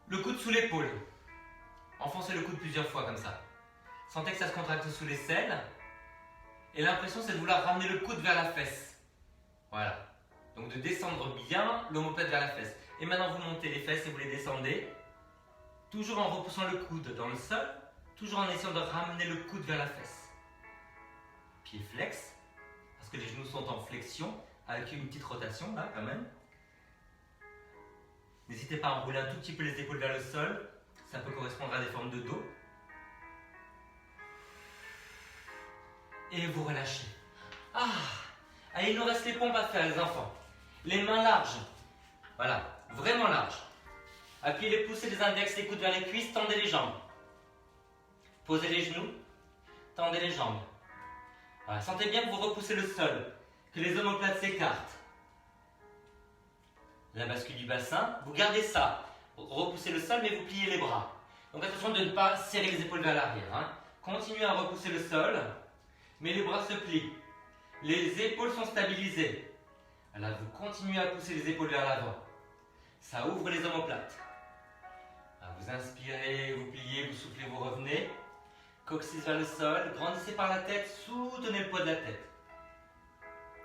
Le coude sous l'épaule. Enfoncez le coude plusieurs fois comme ça. Sentez que ça se contracte sous l'aisselle. Et l'impression c'est de vouloir ramener le coude vers la fesse. Voilà. Donc de descendre bien l'omoplate vers la fesse. Et maintenant vous montez les fesses et vous les descendez. Toujours en repoussant le coude dans le sol. Toujours en essayant de ramener le coude vers la fesse. Pied flex. Parce que les genoux sont en flexion. Avec une petite rotation là quand même. N'hésitez pas à enrouler un tout petit peu les épaules vers le sol. Ça peut correspondre à des formes de dos. Et vous relâchez. Ah! Allez, il nous reste les pompes à faire, les enfants. Les mains larges. Voilà, vraiment larges. Appuyez les pouces et les index, les coudes vers les cuisses, tendez les jambes. Posez les genoux, tendez les jambes. Voilà, sentez bien que vous repoussez le sol, que les omoplates s'écartent. La bascule du bassin, vous gardez ça. Repoussez le sol, mais vous pliez les bras. Donc attention de ne pas serrer les épaules vers l'arrière. Hein. Continuez à repousser le sol, mais les bras se plient. Les épaules sont stabilisées. Là, vous continuez à pousser les épaules vers l'avant. Ça ouvre les omoplates. Vous inspirez, vous pliez, vous soufflez, vous revenez. Coccyx vers le sol, grandissez par la tête, soutenez le poids de la tête.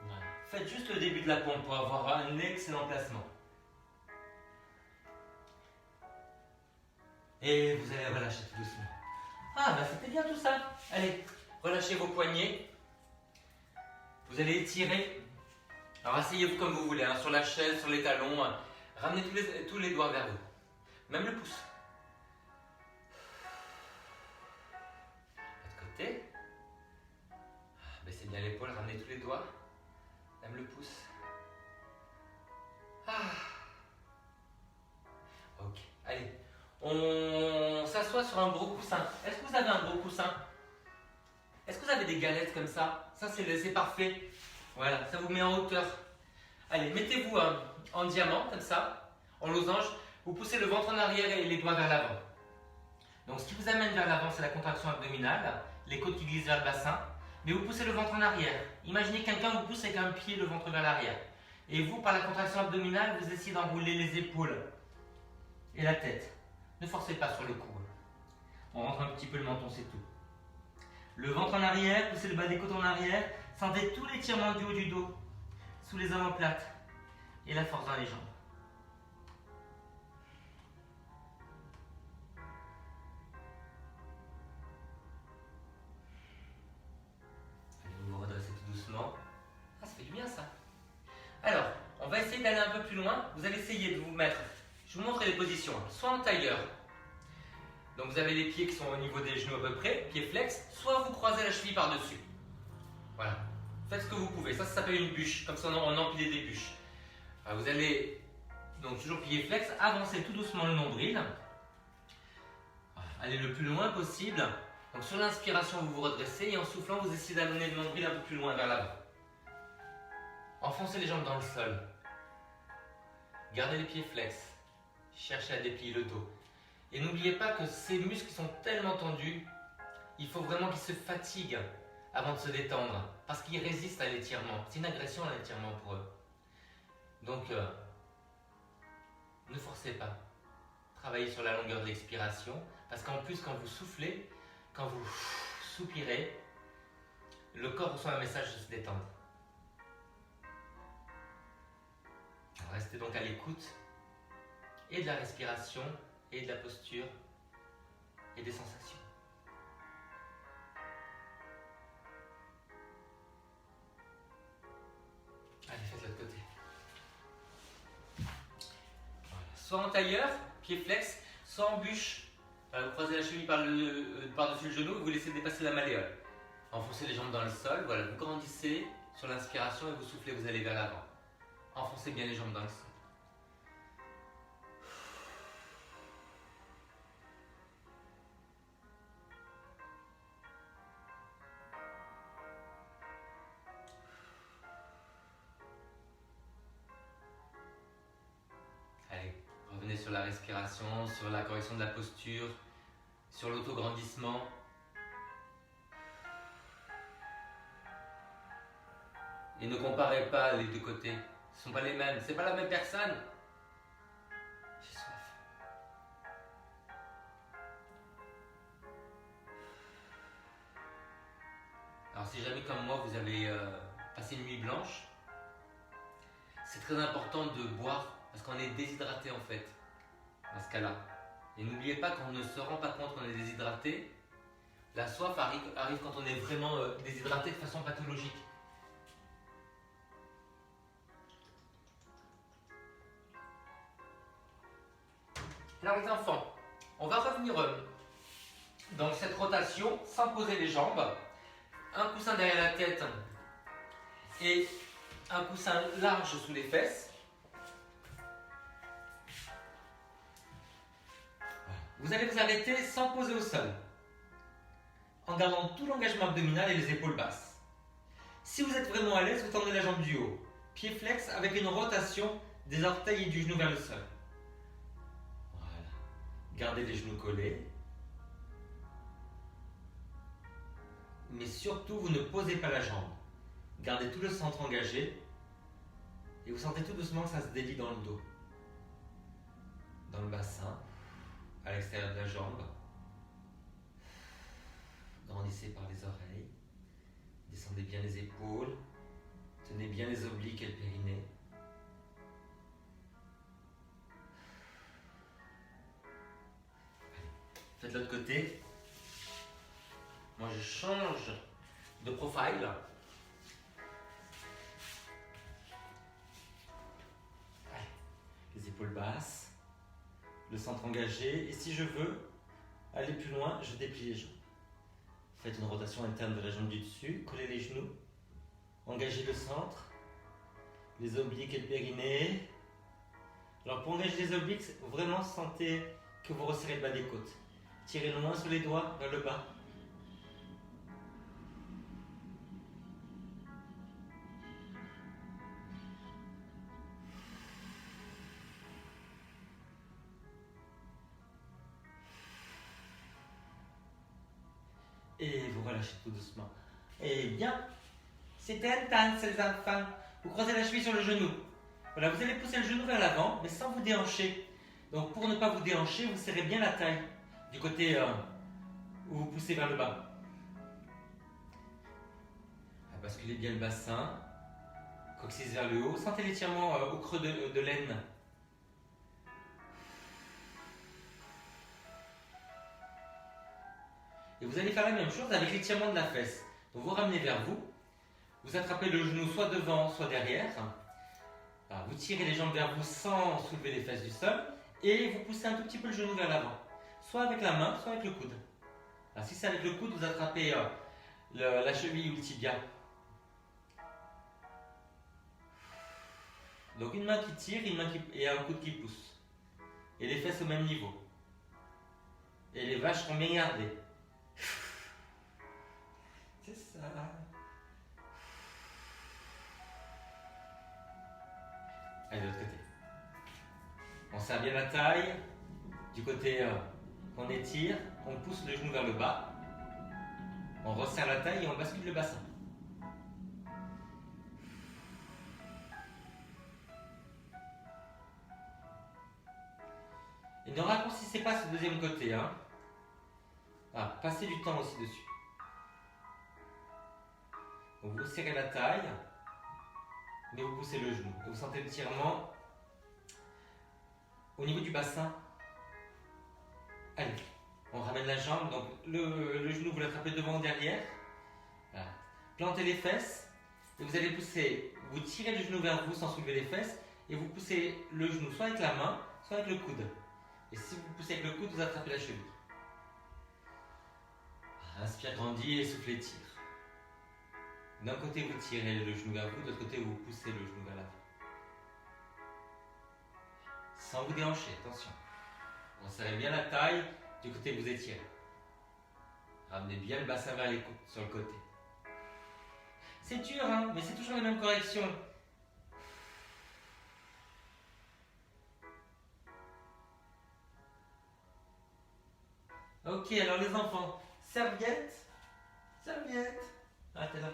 Voilà. Faites juste le début de la pompe pour avoir un excellent placement. Et vous allez relâcher tout doucement. Ah, bah c'était bien tout ça. Allez, relâchez vos poignets. Vous allez étirer. Alors asseyez-vous comme vous voulez, hein, sur la chaise, sur les talons. Ramenez tous les doigts vers vous. Même le pouce. L'autre côté. Baissez bien l'épaule, ramenez tous les doigts. Même le pouce. Ok, allez. On s'assoit sur un gros coussin. Est-ce que vous avez un gros coussin? Est-ce que vous avez des galettes comme ça? Ça, c'est parfait. Voilà, ça vous met en hauteur. Allez, mettez-vous en diamant, comme ça, en losange. Vous poussez le ventre en arrière et les doigts vers l'avant. Donc, ce qui vous amène vers l'avant, c'est la contraction abdominale, les côtes qui glissent vers le bassin. Mais vous poussez le ventre en arrière. Imaginez quelqu'un vous pousse avec un pied, le ventre vers l'arrière. Et vous, par la contraction abdominale, vous essayez d'enrouler les épaules et la tête. Ne forcez pas sur le cou. On rentre un petit peu le menton, c'est tout. Le ventre en arrière, poussez le bas des côtes en arrière. Sentez tout l'étirement du haut du dos, sous les omoplates. Et la force dans les jambes. Allez, vous vous redressez tout doucement. Ah, ça fait du bien ça. Alors, on va essayer d'aller un peu plus loin. Vous allez essayer de vous mettre, je vous montre les positions, soit en tailleur. Donc vous avez les pieds qui sont au niveau des genoux à peu près, pieds flex, soit vous croisez la cheville par-dessus. Voilà. Faites ce que vous pouvez. Ça s'appelle une bûche. Comme ça, on empile des bûches. Alors, vous allez, donc toujours pieds flex, avancer tout doucement le nombril. Allez le plus loin possible. Donc sur l'inspiration, vous vous redressez et en soufflant, vous essayez d'amener le nombril un peu plus loin vers l'avant. Enfoncez les jambes dans le sol. Gardez les pieds flex. Cherchez à déplier le dos. Et n'oubliez pas que ces muscles sont tellement tendus, il faut vraiment qu'ils se fatiguent avant de se détendre, parce qu'ils résistent à l'étirement. C'est une agression à l'étirement pour eux. Donc, ne forcez pas. Travaillez sur la longueur de l'expiration, parce qu'en plus, quand vous soufflez, quand vous soupirez, le corps reçoit un message de se détendre. Alors, restez donc à l'écoute et de la respiration, et de la posture, et des sensations. Allez, faites l'autre côté. Voilà. Soit en tailleur, pied flex, soit en bûche. Vous croisez la cheville par-dessus le genou et vous laissez dépasser la malléole. Enfoncez les jambes dans le sol, voilà, vous grandissez sur l'inspiration et vous soufflez, vous allez vers l'avant. Enfoncez bien les jambes dans le sol. Revenez sur la respiration, sur la correction de la posture, sur l'autograndissement. Et ne comparez pas les deux côtés. Ce ne sont pas les mêmes. C'est pas la même personne. J'ai soif. Alors si jamais comme moi vous avez passé une nuit blanche, c'est très important de boire parce qu'on est déshydraté en fait, dans ce cas-là. Et n'oubliez pas qu'on ne se rend pas compte qu'on est déshydraté. La soif arrive quand on est vraiment déshydraté de façon pathologique. Alors les enfants, on va revenir dans cette rotation sans poser les jambes. Un coussin derrière la tête et un coussin large sous les fesses. Vous allez vous arrêter sans poser au sol, en gardant tout l'engagement abdominal et les épaules basses. Si vous êtes vraiment à l'aise, vous tendez la jambe du haut. Pied flex avec une rotation des orteils et du genou vers le sol. Voilà. Gardez les genoux collés. Mais surtout, vous ne posez pas la jambe. Gardez tout le centre engagé. Et vous sentez tout doucement que ça se délie dans le dos. Dans le bassin. À l'extérieur de la jambe. Grandissez par les oreilles. Descendez bien les épaules. Tenez bien les obliques et le périnée. Allez. Faites l'autre côté. Moi je change de profil. Allez. Les épaules basses. Le centre engagé. Et si je veux aller plus loin, je déplie les jambes. Faites une rotation interne de la jambe du dessus, collez les genoux, engagez le centre, les obliques et le périnée. Alors pour engager les obliques, vraiment sentez que vous resserrez le bas des côtes. Tirez loin sur les doigts vers le bas. Et vous relâchez tout doucement. Et bien, c'était intense les enfants. Vous croisez la cheville sur le genou. Voilà, vous allez pousser le genou vers l'avant, mais sans vous déhancher. Donc pour ne pas vous déhancher, vous serrez bien la taille du côté où vous poussez vers le bas. Basculez bien le bassin, coccyx vers le haut. Sentez l'étirement au creux de l'aine. Et vous allez faire la même chose avec l'étirement de la fesse. Donc vous ramenez vers vous, vous attrapez le genou soit devant, soit derrière. Alors, vous tirez les jambes vers vous sans soulever les fesses du sol et vous poussez un tout petit peu le genou vers l'avant. Soit avec la main, soit avec le coude. Alors, si c'est avec le coude, vous attrapez la cheville ou le tibia. Donc une main qui tire, une main et un coude qui pousse. Et les fesses au même niveau. Et les vaches seront bien gardées. C'est ça. Allez, de l'autre côté. On serre bien la taille. Du côté qu'on étire, on pousse le genou vers le bas. On resserre la taille et on bascule le bassin. Et ne raccourcissez pas ce deuxième côté. Hein. Ah, passez du temps aussi dessus. Donc vous serrez la taille, mais vous poussez le genou. Et vous sentez l'étirement au niveau du bassin. Allez, on ramène la jambe. Donc le genou, vous l'attrapez devant ou derrière. Voilà. Plantez les fesses. Et vous allez pousser, vous tirez le genou vers vous sans soulever les fesses. Et vous poussez le genou soit avec la main, soit avec le coude. Et si vous poussez avec le coude, vous attrapez la cheville. Inspire, grandis et soufflez, tire. D'un côté, vous tirez le genou vers vous, de l'autre côté, vous poussez le genou vers l'avant. Sans vous déhancher, attention. Resserrez bien la taille du côté que vous étirez. Ramenez bien le bassin vers les côtes, sur le côté. C'est dur, hein, mais c'est toujours la même correction. Ok, alors les enfants, serviette. Ah, t'es là.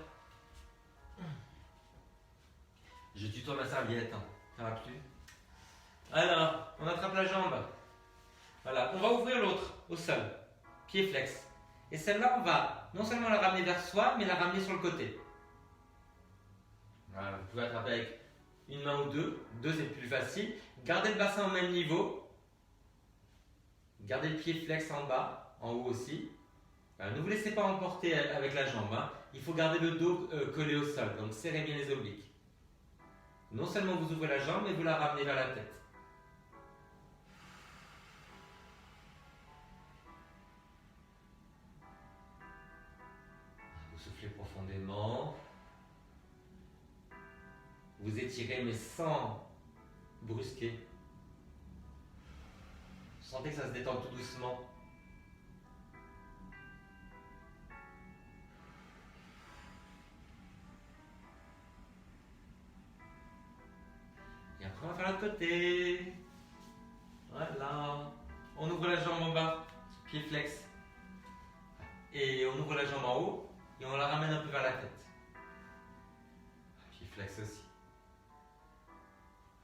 Je tutoie ma serviette, hein. Ça va plus. Alors, on attrape la jambe. Voilà, on va ouvrir l'autre au sol. Pied flex. Et celle-là, on va non seulement la ramener vers soi, mais la ramener sur le côté. Voilà, vous pouvez attraper avec une main ou deux. Deux, c'est plus facile. Gardez le bassin au même niveau. Gardez le pied flex en bas, en haut aussi. Ne vous laissez pas emporter avec la jambe. Hein. Il faut garder le dos collé au sol. Donc serrez bien les obliques. Non seulement vous ouvrez la jambe, mais vous la ramenez vers la tête. Vous soufflez profondément. Vous étirez mais sans brusquer. Vous sentez que ça se détend tout doucement. l'autre côté. Voilà. On ouvre la jambe en bas, pied flex. Et on ouvre la jambe en haut et on la ramène un peu vers la tête. Pied flex aussi.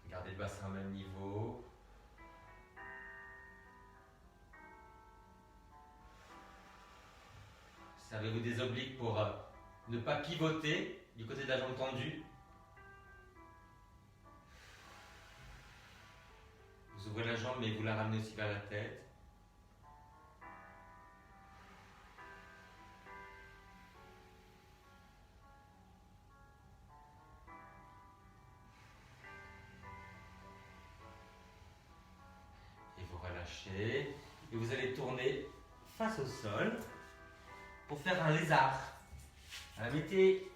Gardez le bassin au même niveau. Servez-vous des obliques pour ne pas pivoter du côté de la jambe tendue. Vous ouvrez la jambe mais vous la ramenez aussi vers la tête. Et vous relâchez. Et vous allez tourner face au sol pour faire un lézard. Alors, mettez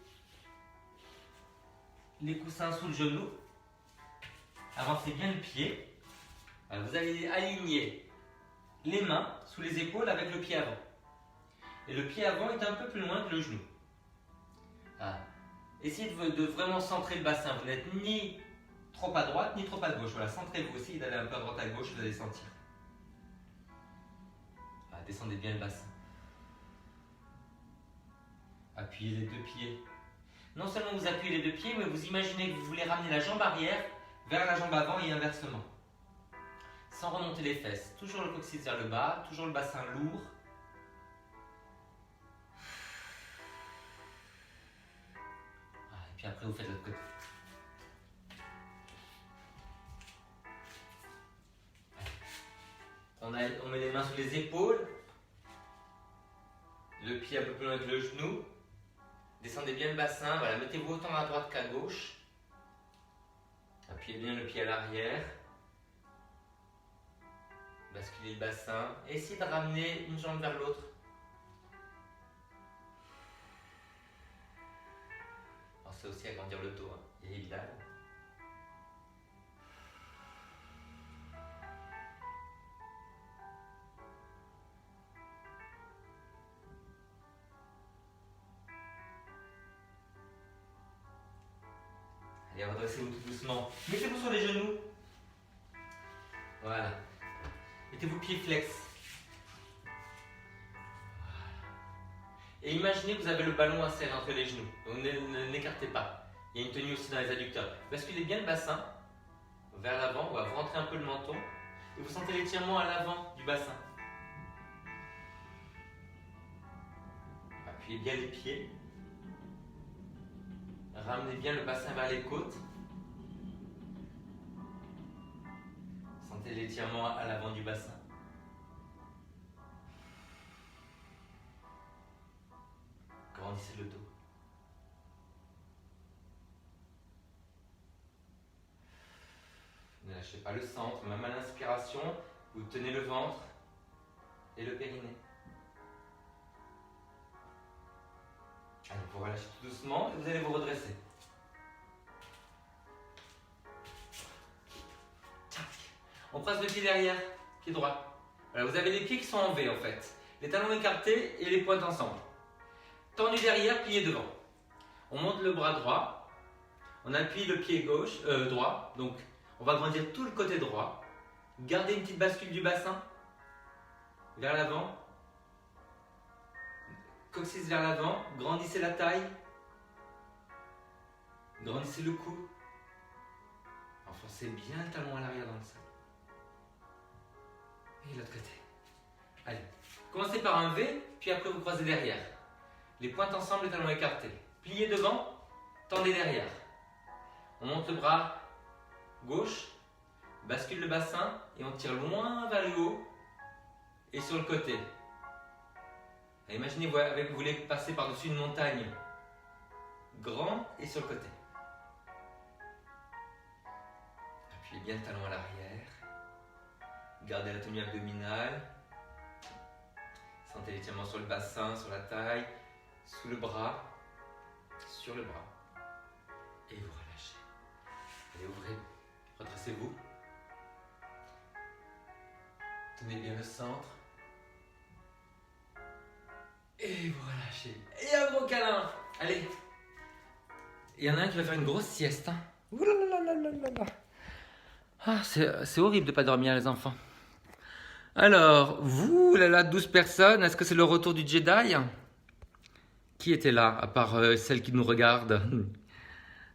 les coussins sous le genou. Avancez bien le pied. Alors, vous allez aligner les mains sous les épaules avec le pied avant. Et le pied avant est un peu plus loin que le genou. Ah. Essayez de vraiment centrer le bassin. Vous n'êtes ni trop à droite ni trop à gauche. Voilà, centrez-vous aussi d'aller un peu à droite à gauche, vous allez sentir. Ah, descendez bien le bassin. Appuyez les deux pieds. Non seulement vous appuyez les deux pieds, mais vous imaginez que vous voulez ramener la jambe arrière vers la jambe avant et inversement. Sans remonter les fesses. Toujours le coccyx vers le bas, toujours le bassin lourd. Ah, et puis après vous faites l'autre côté. On met les mains sous les épaules. Le pied un peu plus loin que le genou. Descendez bien le bassin, voilà, mettez-vous autant à droite qu'à gauche. Appuyez bien le pied à l'arrière. Basculez le bassin. Essayez de ramener une jambe vers l'autre. Pensez aussi à agrandir le dos, hein. Et Bilal. Allez, redressez-vous tout doucement. Mettez-vous sur les genoux. Voilà. Mettez-vous pieds flex. Et imaginez que vous avez le ballon à serrer entre les genoux. Donc n'écartez pas. Il y a une tenue aussi dans les adducteurs. Basculez bien le bassin vers l'avant. On va vous rentrer un peu le menton. Et vous sentez l'étirement à l'avant du bassin. Appuyez bien les pieds. Ramenez bien le bassin vers les côtes. Sentez l'étirement à l'avant du bassin. Grandissez le dos. Ne lâchez pas le centre, même à l'inspiration, vous tenez le ventre et le périnée. Allez, vous relâchez tout doucement et vous allez vous redresser. On passe le pied derrière, pied droit. Voilà, vous avez les pieds qui sont en V en fait. Les talons écartés et les pointes ensemble. Tendu derrière, plié devant. On monte le bras droit. On appuie le pied gauche, droit. Donc, on va grandir tout le côté droit. Gardez une petite bascule du bassin. Vers l'avant. Coccyx vers l'avant. Grandissez la taille. Grandissez le cou. Enfoncez bien le talon à l'arrière dans le sol. Et l'autre côté. Allez. Commencez par un V, puis après vous croisez derrière. Les pointes ensemble, les talons écartés. Pliez devant, tendez derrière. On monte le bras gauche, bascule le bassin et on tire loin vers le haut et sur le côté. Et imaginez, vous voulez passer par-dessus une montagne. Grand et sur le côté. Appuyez bien le talon à l'arrière. Gardez la tenue abdominale. Sentez l'étirement sur le bassin, sur la taille, sous le bras, sur le bras. Et vous relâchez. Allez, ouvrez. Redressez-vous. Tenez bien le centre. Et vous relâchez. Et un gros câlin. Allez. Il y en a un qui va faire une grosse sieste. Hein. Ah, c'est horrible de pas dormir, les enfants. Alors, vous, là, 12 personnes, est-ce que c'est le retour du Jedi? Qui était là, à part celle qui nous regarde?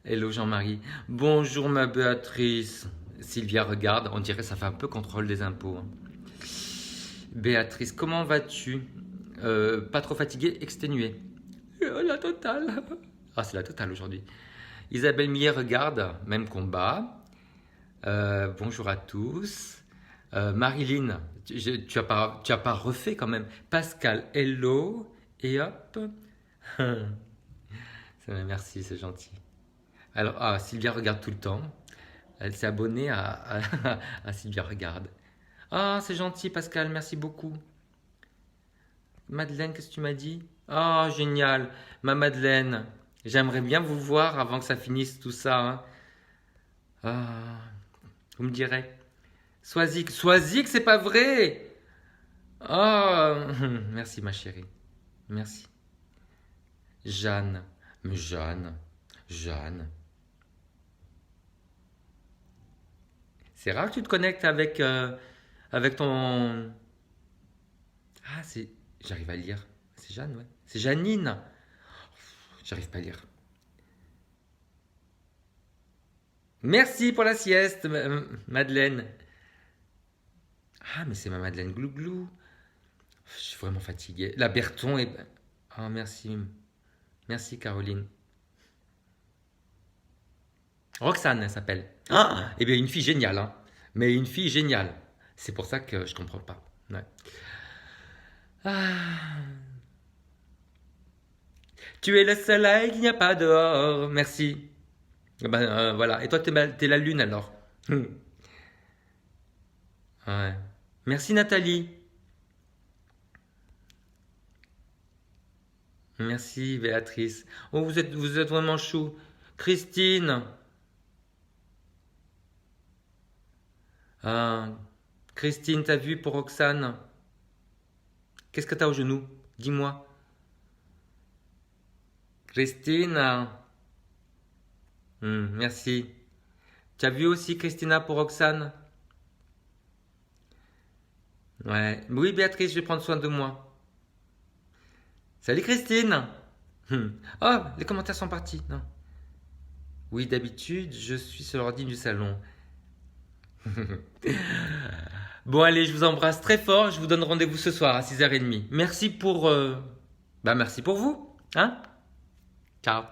Hello Jean-Marie. Bonjour ma Béatrice. Sylvia regarde, on dirait que ça fait un peu contrôle des impôts, hein. Béatrice, comment vas-tu? Pas trop fatiguée, exténuée. La totale. Ah, c'est la totale aujourd'hui. Isabelle Millet regarde, même combat. Bonjour à tous. Marilyn, tu as pas refait quand même. Pascal, hello. Et hop. Merci, c'est gentil. Alors, Sylvia regarde tout le temps. Elle s'est abonnée à Sylvia regarde. Ah, c'est gentil, Pascal, merci beaucoup. Madeleine, qu'est-ce que tu m'as dit? Ah, génial. Ma Madeleine, j'aimerais bien vous voir avant que ça finisse tout ça, hein. Ah, vous me direz. Soisic, c'est pas vrai. Ah, merci ma chérie. Merci. Jeanne, mais Jeanne. C'est rare que tu te connectes avec ton... Ah, j'arrive à lire. C'est Jeanne, ouais. C'est Janine. J'arrive pas à lire. Merci pour la sieste, Madeleine. Ah, mais c'est ma Madeleine Glouglou. Je suis vraiment fatigué. La Berton est... Ah, merci. Merci, Caroline. Roxane, elle s'appelle. Ah, eh bien, une fille géniale, hein. Mais une fille géniale. C'est pour ça que je comprends pas. Ouais. Ah. Tu es le soleil qu'il n'y a pas dehors. Merci. Voilà. Et toi, t'es la lune alors. Ouais. Merci Nathalie. Merci Béatrice. Oh, vous êtes vraiment chou. Christine. Ah, Christine, t'as vu pour Roxane? Qu'est-ce que t'as au genou? Dis-moi. Christine. Merci. Tu as vu aussi Christina pour Roxane? Ouais. Oui, Béatrice, je vais prendre soin de moi. Salut Christine. Oh, les commentaires sont partis. Non. Oui, d'habitude, je suis sur l'ordi du salon. Bon, allez, je vous embrasse très fort. Je vous donne rendez-vous ce soir à 6h30. Merci pour... merci pour vous. Hein? Ciao.